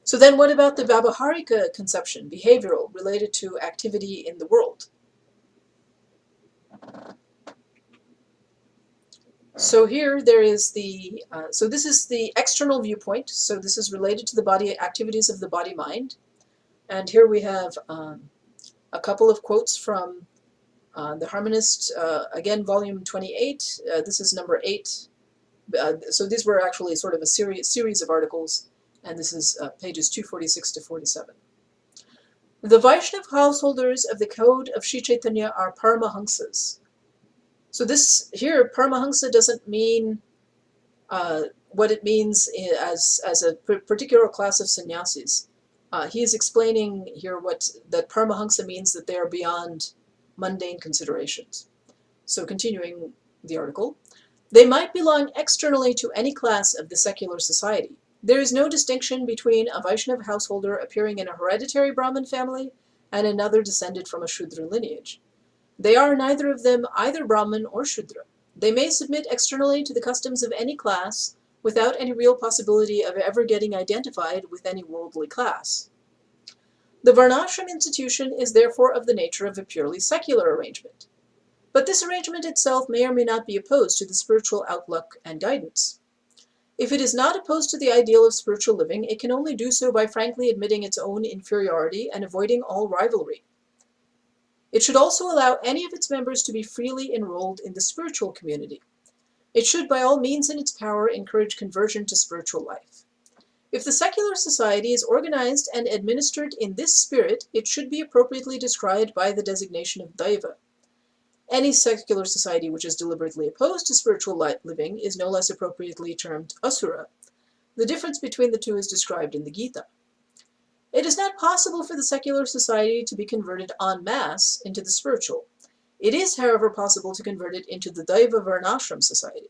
So then what about the Vyavaharika conception, behavioral, related to activity in the world? So here there is so this is the external viewpoint. So this is related to the body activities of the body-mind. And here we have a couple of quotes from the Harmonist, again, volume 28. This is number 8. So these were actually sort of a series of articles, and this is pages 246 to 47. The Vaishnav householders of the code of Sri Chaitanya are Paramahamsas. So this here, Paramahamsa doesn't mean what it means as a particular class of sannyasis. He is explaining here that Paramahamsa means that they are beyond mundane considerations. So continuing the article, they might belong externally to any class of the secular society. There is no distinction between a Vaishnava householder appearing in a hereditary Brahmin family and another descended from a Shudra lineage. They are neither of them either Brahmin or Shudra. They may submit externally to the customs of any class without any real possibility of ever getting identified with any worldly class. The Varnashram institution is therefore of the nature of a purely secular arrangement. But this arrangement itself may or may not be opposed to the spiritual outlook and guidance. If it is not opposed to the ideal of spiritual living, it can only do so by frankly admitting its own inferiority and avoiding all rivalry. It should also allow any of its members to be freely enrolled in the spiritual community. It should, by all means in its power, encourage conversion to spiritual life. If the secular society is organized and administered in this spirit, it should be appropriately described by the designation of Daiva. Any secular society which is deliberately opposed to spiritual living is no less appropriately termed Asura. The difference between the two is described in the Gita. It is not possible for the secular society to be converted en masse into the spiritual. It is, however, possible to convert it into the Daiva Varnashram society.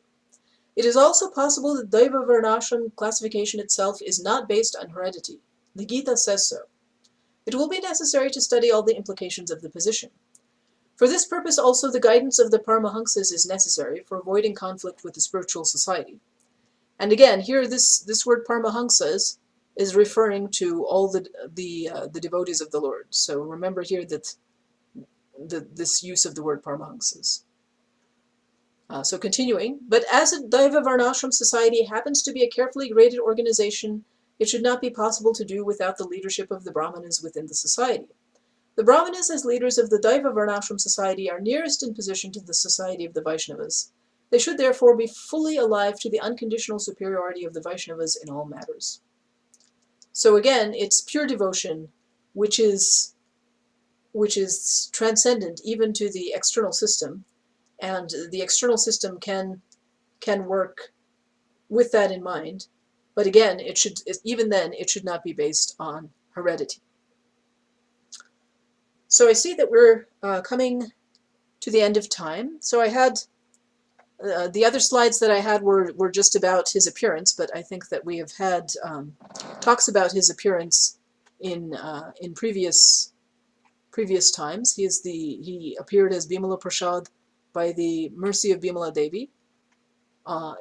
It is also possible that Daiva Varnashram classification itself is not based on heredity. The Gita says so. It will be necessary to study all the implications of the position. For this purpose also the guidance of the Paramahamsas is necessary for avoiding conflict with the spiritual society. And again, here this word Paramahamsas is referring to all the devotees of the Lord. So remember here that this use of the word Paramahamsas. So continuing, but as a Daiva Varnashram society happens to be a carefully graded organization, it should not be possible to do without the leadership of the Brahmanas within the society. The Brahmanas as leaders of the Daiva Varnashram society are nearest in position to the society of the Vaishnavas. They should therefore be fully alive to the unconditional superiority of the Vaishnavas in all matters. So again, it's pure devotion, which is transcendent even to the external system, and the external system can work with that in mind. But again, even then, it should not be based on heredity. So I see that we're coming to the end of time. So I had the other slides that I had were just about his appearance, but I think that we have had talks about his appearance in previous times. He appeared as Bimala Prasad by the mercy of Bimala Devi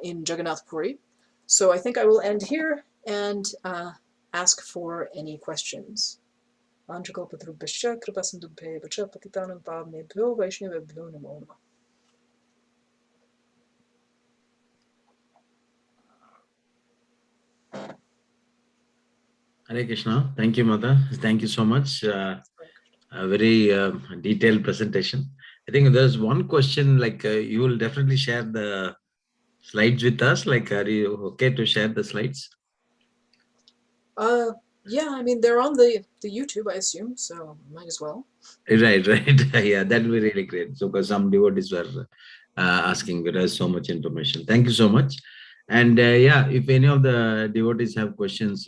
in Jagannath Puri. So I think I will end here and ask for any questions. Vanchakalpatarubhasya kripasindubhya patitanam pavnebhyo vaishnavebhyo namo namah. Hare Krishna. Thank you, Mata. Thank you so much. A very detailed presentation. I think there's one question, like you will definitely share the slides with us. Like, are you okay to share the slides? Yeah, I mean, they're on the YouTube, I assume, so might as well. Right. Yeah, that will be really great. So, because some devotees were asking with us so much information. Thank you so much. And yeah, if any of the devotees have questions,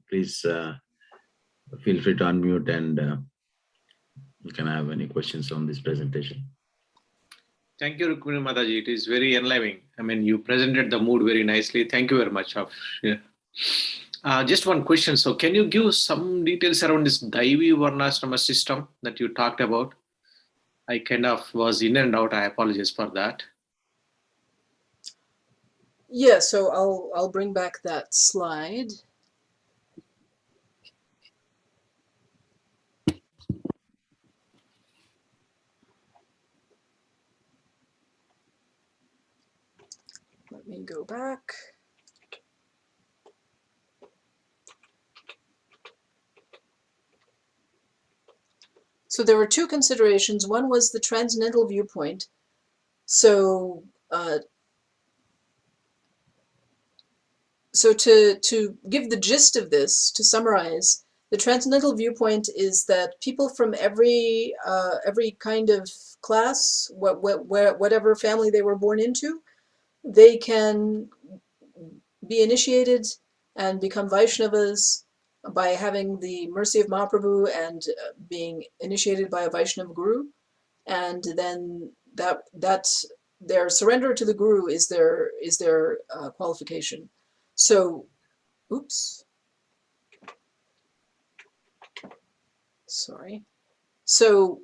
please feel free to unmute and you can have any questions on this presentation. Thank you, Rukmini Mataji. It is very enlivening. I mean, you presented the mood very nicely. Thank you very much. Just one question. So can you give some details around this Devi Varnashrama system that you talked about? I kind of was in and out. I apologize for that. Yeah, so I'll bring back that slide. Let me go back. So there were two considerations. One was the transcendental viewpoint. So to give the gist of this, to summarize, the transcendental viewpoint is that people from every kind of class, whatever family they were born into, they can be initiated and become Vaishnavas by having the mercy of Mahaprabhu and being initiated by a Vaishnava guru. and then that their surrender to the Guru is their qualification. So, oops, sorry. So,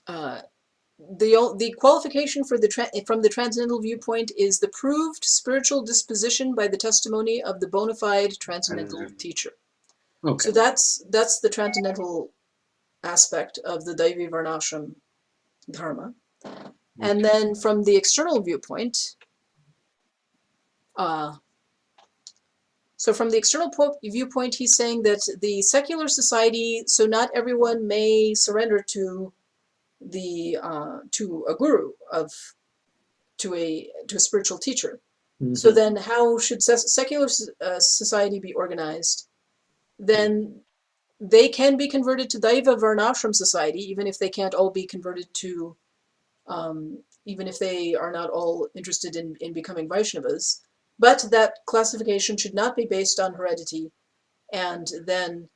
the qualification for from the transcendental viewpoint is the proved spiritual disposition by the testimony of the bona fide transcendental teacher. Okay. So that's the transcendental aspect of the Devi Varnashram dharma. And then from the external viewpoint, so from the external viewpoint, he's saying that the secular society, so not everyone may surrender to to a guru to a spiritual teacher. Mm-hmm. So then how should secular society be organized? Then they can be converted to Daiva Varnashram society, even if they can't all be converted to, even if they are not all interested in becoming Vaishnavas. But that classification should not be based on heredity. And then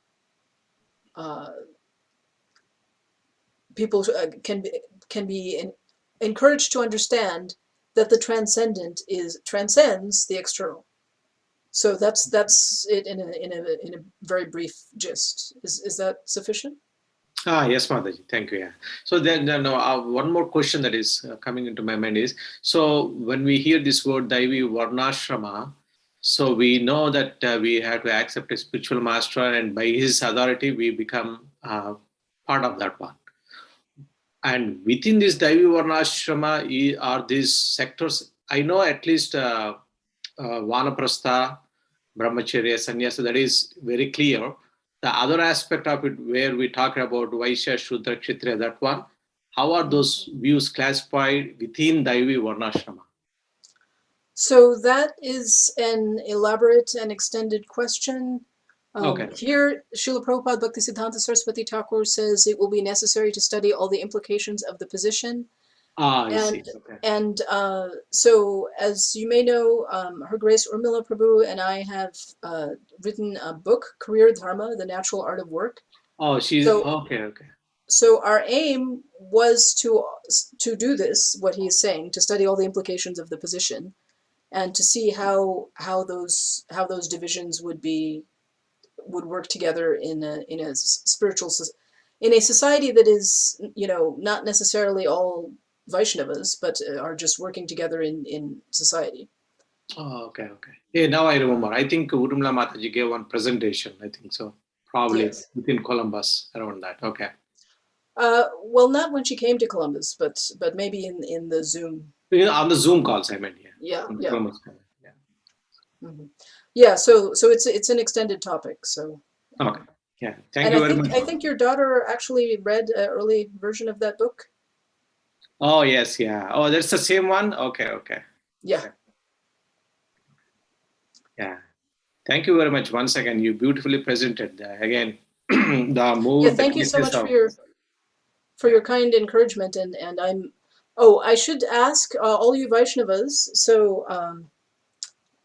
people can be encouraged to understand that the transcendent transcends the external. So that's it in a very brief gist. Is that sufficient? Yes, Mataji. Thank you. Yeah. So then one more question that is coming into my mind is, so when we hear this word Devi Varnashrama, so we know that we have to accept a spiritual master, and by his authority we become part of that one. And within this Devi Varnashrama are these sectors. I know at least Vanaprastha, Brahmacharya, Sannyasa, that is very clear. The other aspect of it where we talk about Vaishya, Shudra, Kshatriya, that one, how are those views classified within Devi Varnashrama? So that is an elaborate and extended question. Okay. Here, Srila Prabhupada Bhaktisiddhanta Sarasvati Thakur says it will be necessary to study all the implications of the position. I see. Okay. And so, as you may know, Her Grace Urmila Prabhu and I have written a book, Career Dharma, The Natural Art of Work. Oh, okay. So our aim was to do this, what he is saying, to study all the implications of the position, and to see how those divisions would work together in a spiritual, in a society that is, not necessarily all Vaishnavas, but are just working together in society. Oh, okay. Yeah, now I remember. I think Urmila Mataji gave one presentation, I think so. Probably yes. Within Columbus, around that. Okay. Well, not when she came to Columbus, but maybe in the Zoom. On the Zoom calls, I meant, yeah. Yeah. Columbus. Yeah. Mm-hmm. Yeah. So it's an extended topic. So. Okay. Yeah. Thank you very much. I think your daughter actually read an early version of that book. Oh, yes. Yeah. Oh, that's the same one? Okay. Yeah. Yeah. Thank you very much. Once again, you beautifully presented again the move. Yeah, thank you so much for your kind encouragement. And I should ask all you Vaishnavas. So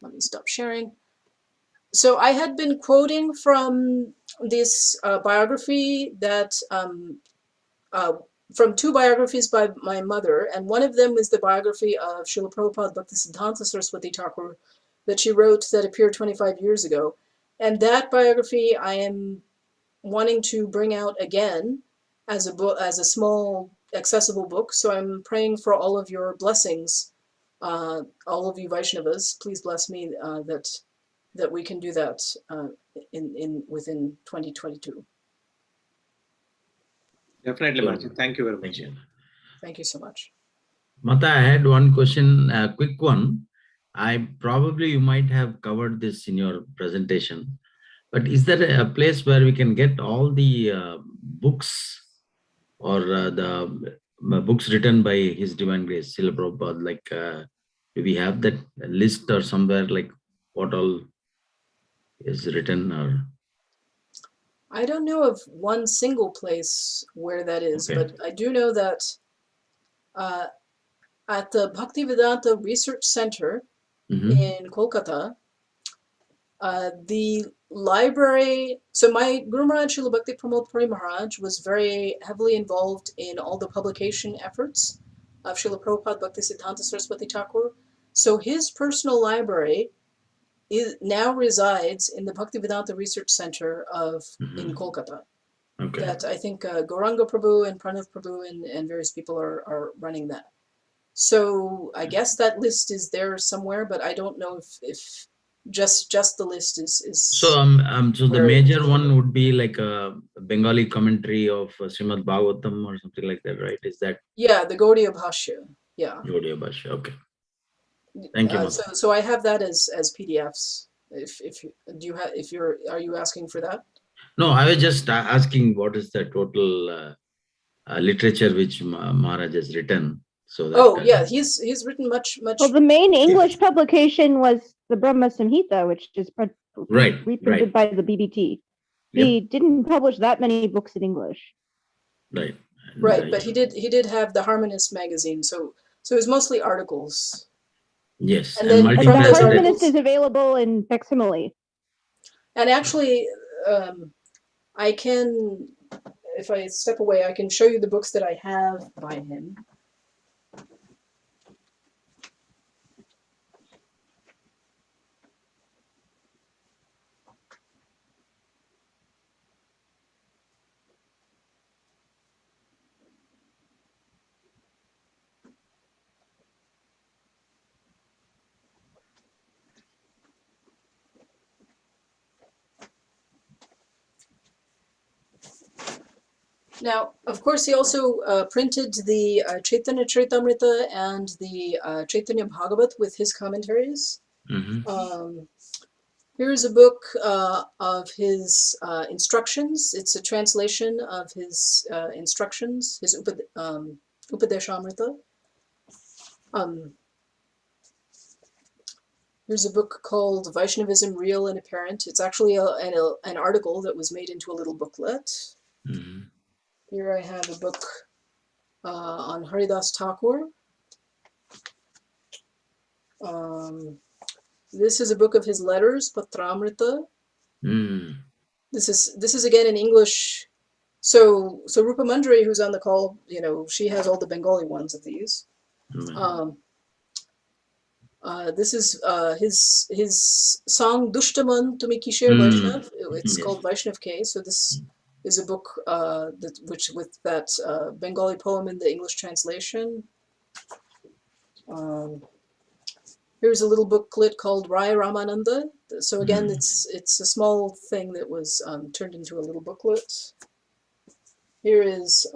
let me stop sharing. So I had been quoting from this biography that from two biographies by my mother, and one of them was the biography of Srila Prabhupada Bhaktisiddhanta Saraswati Thakur that she wrote that appeared 25 years ago. And that biography I am wanting to bring out again as a book, as a small accessible book. So I'm praying for all of your blessings, all of you Vaishnavas. Please bless me that we can do that within 2022. Definitely, Mata. Thank you very much. Thank you so much. Mata, I had one question, a quick one. You might have covered this in your presentation, but is there a place where we can get all the books or the books written by His Divine Grace, Srila Prabhupada? Like, do we have that list or somewhere, like what all is written? Or I don't know of one single place where that is, okay. But I do know that at the Bhaktisiddhanta Research Center in Kolkata, the library, so my Guru Maharaj, Srila Bhakti Pramod Puri Maharaj, was very heavily involved in all the publication efforts of Srila Prabhupada Bhaktisiddhanta Sarasvati Thakur. So his personal library now resides in the Bhaktivedanta Research Center in Kolkata. Okay. That I think Gauranga Prabhu and Pranav Prabhu and various people are running that. So I guess that list is there somewhere, but I don't know if just the list is. So so the major one would be like a Bengali commentary of Srimad-Bhagavatam or something like that, right? Is that? Yeah, the Gaudiya Bhashya. Yeah. Gaudiya Bhashya. Okay. Thank you. So I have that as PDFs. Are you asking for that? No, I was just asking what is the total literature which Maharaj has written. So that, yeah, he's written much. Well, the main English publication was the Brahma Samhita, which is reprinted by the BBT. He didn't publish that many books in English. Right. Right, but he did have the Harmonist magazine, so it was mostly articles. Yes, and the Harmonist is available in facsimile. And actually, I can, if I step away, I can show you the books that I have by him. Now, of course, he also printed the Chaitanya Charitamrita and the Chaitanya Bhagavat with his commentaries. Here's a book of his instructions. It's a translation of his instructions, his Upadeshamrita. Here's a book called Vaishnavism, Real and Apparent. It's actually an article that was made into a little booklet. Here I have a book on Haridas Thakur. This is a book of his letters, Patramrita. This is again in English. So Rupa Mandari, who's on the call, she has all the Bengali ones of these. This is his song Dushtaman Tumi Kishir Vaishnav. It's called Vaishnav K. So this is a book with that Bengali poem in the English translation. Here's a little booklet called Raya Ramananda. So again, it's a small thing that was turned into a little booklet. Here is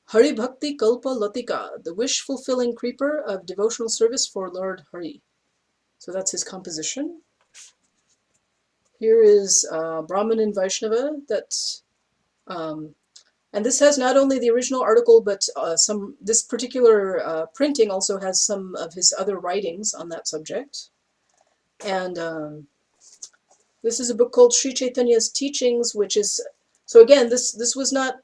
Hari Bhakti Kalpa Latika, the wish-fulfilling creeper of devotional service for Lord Hari. So that's his composition. Here is Brahman and Vaishnava, and this has not only the original article, but this particular printing also has some of his other writings on that subject. And this is a book called Sri Chaitanya's Teachings, which is, so again, this was not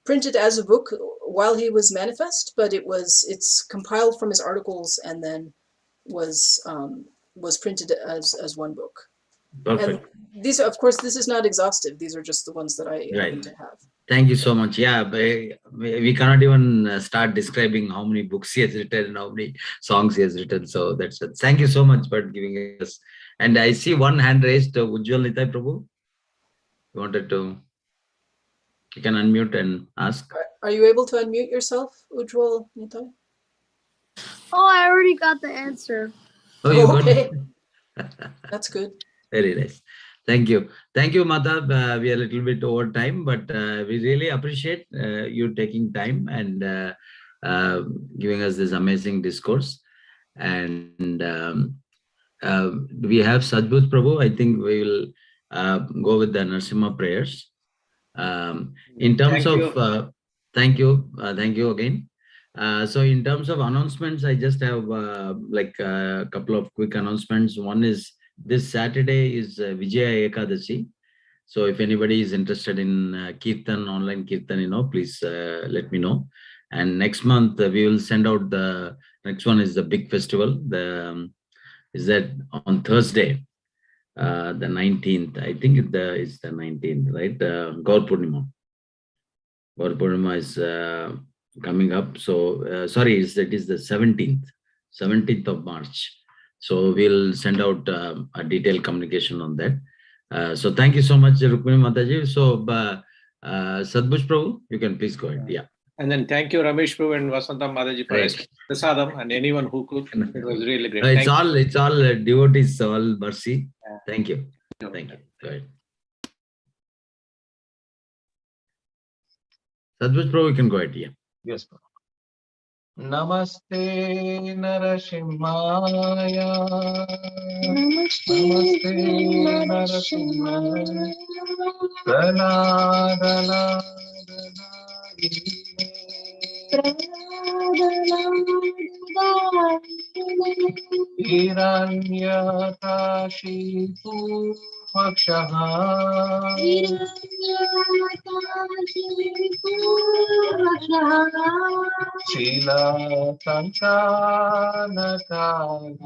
printed as a book while he was manifest, but it's compiled from his articles and then was printed as one book. Perfect. And these, of course, this is not exhaustive. These are just the ones that I happen to have. Thank you so much. Yeah, we cannot even start describing how many books he has written and how many songs he has written. So that's it. Thank you so much for giving us. And I see one hand raised, Ujjwal Nitai Prabhu. You can unmute and ask. Are you able to unmute yourself, Ujjwal Nitai? Oh, I already got the answer. Oh, you okay. got it? That's good. Very nice. Thank you. Thank you, Mata. We are a little bit over time, but we really appreciate you taking time and giving us this amazing discourse. And we have Sadbhut Prabhu. I think we will go with the Narasimha prayers. In terms of, thank you again. So in terms of announcements, I just have like a couple of quick announcements. One is this Saturday is Vijaya Ekadashi. So if anybody is interested in Kirtan, online Kirtan, please let me know. And next month we will send out the next one is the big festival, the is that on Thursday, the 19th, I think it's the 19th, right? Gaur Purnima. Gaur Purnima is coming up. So, sorry, it is the 17th of March. So we'll send out a detailed communication on that. So thank you so much, Rukmini Mataji. So Sadbush Prabhu, you can please go ahead. Yeah. And then thank you, Ramesh Prabhu and Vasanta Mataji for prasadam and anyone who cooked. It was really great. It's all devotees, all mercy. Yeah. Thank you. Thank you. Go ahead. Sadbush Prabhu, you can go ahead. Yeah. Yes. Namaste Narasimhaya. Namaste Narasimhaya. Pranadana Hiranyakashipu Vakshaha. Srila Sankana Kalai.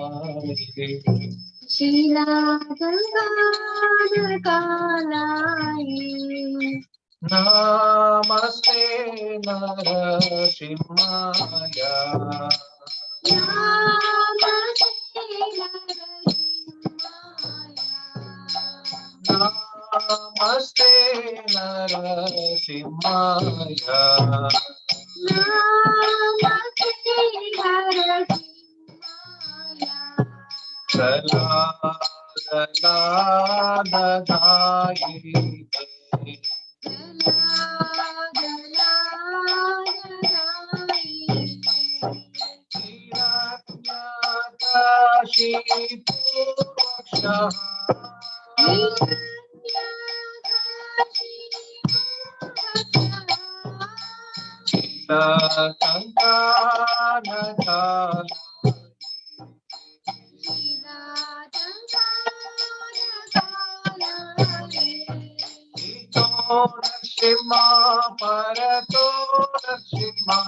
Namaste Narasimhaya. Namaste Narasimhaya. Shima Parato Shima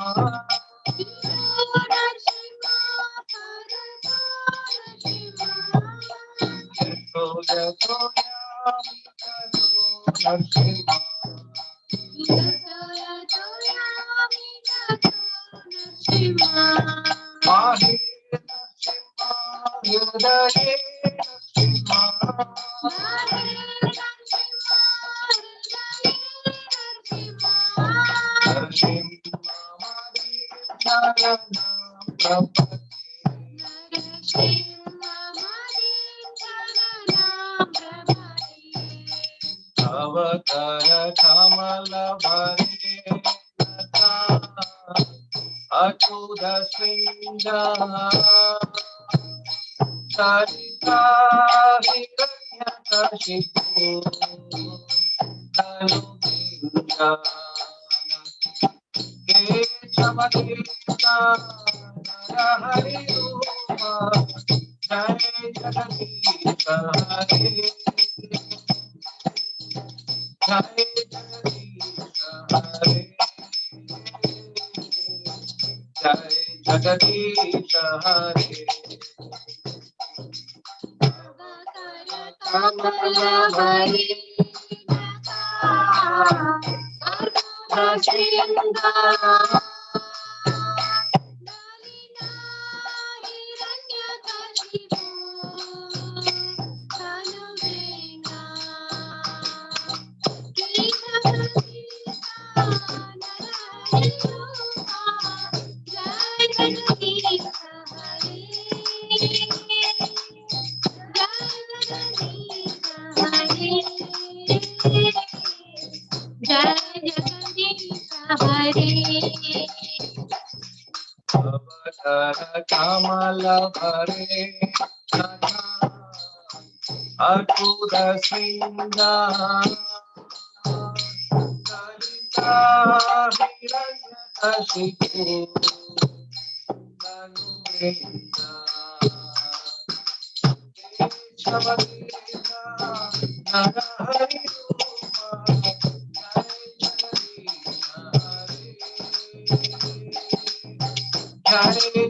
Avakara Kamala Bhare Achuda Sringa Sarita Hiranyakashipu Tanubinga Kechamadita Narahari Rupa Jai Jagadisha Hare Jai Jagadisha Hare Jai Jagadisha Hare Kamala Bhare Achuda Kamala Bhare Achuda Sringa Sarita Hiranyakashipu Tanubinga Kechamadita Narahari Rupa Jai Jagadisha Hare Jai Jagadisha Hare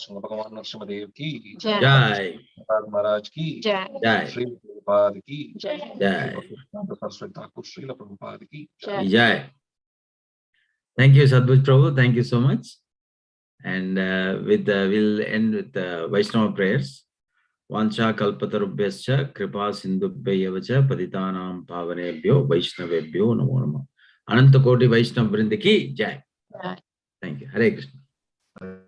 भगवान नरसिंहदेव की जय, महाराज की जय, श्री प्रभुपाद की जय, सरस्वती ठाकुर श्रील प्रभुपाद की जय. Thank you, Sadhguru Prabhu. Thank you so much. And we'll end with Vaishnava prayers. Vancha kalpatarubhyascha kripa sindhubhyavacha patitanam pavanebhyo Vaishnavebhyo namo namah. Ananta Koti Vaishnava Vrindaki jai. Thank you. Hare Krishna.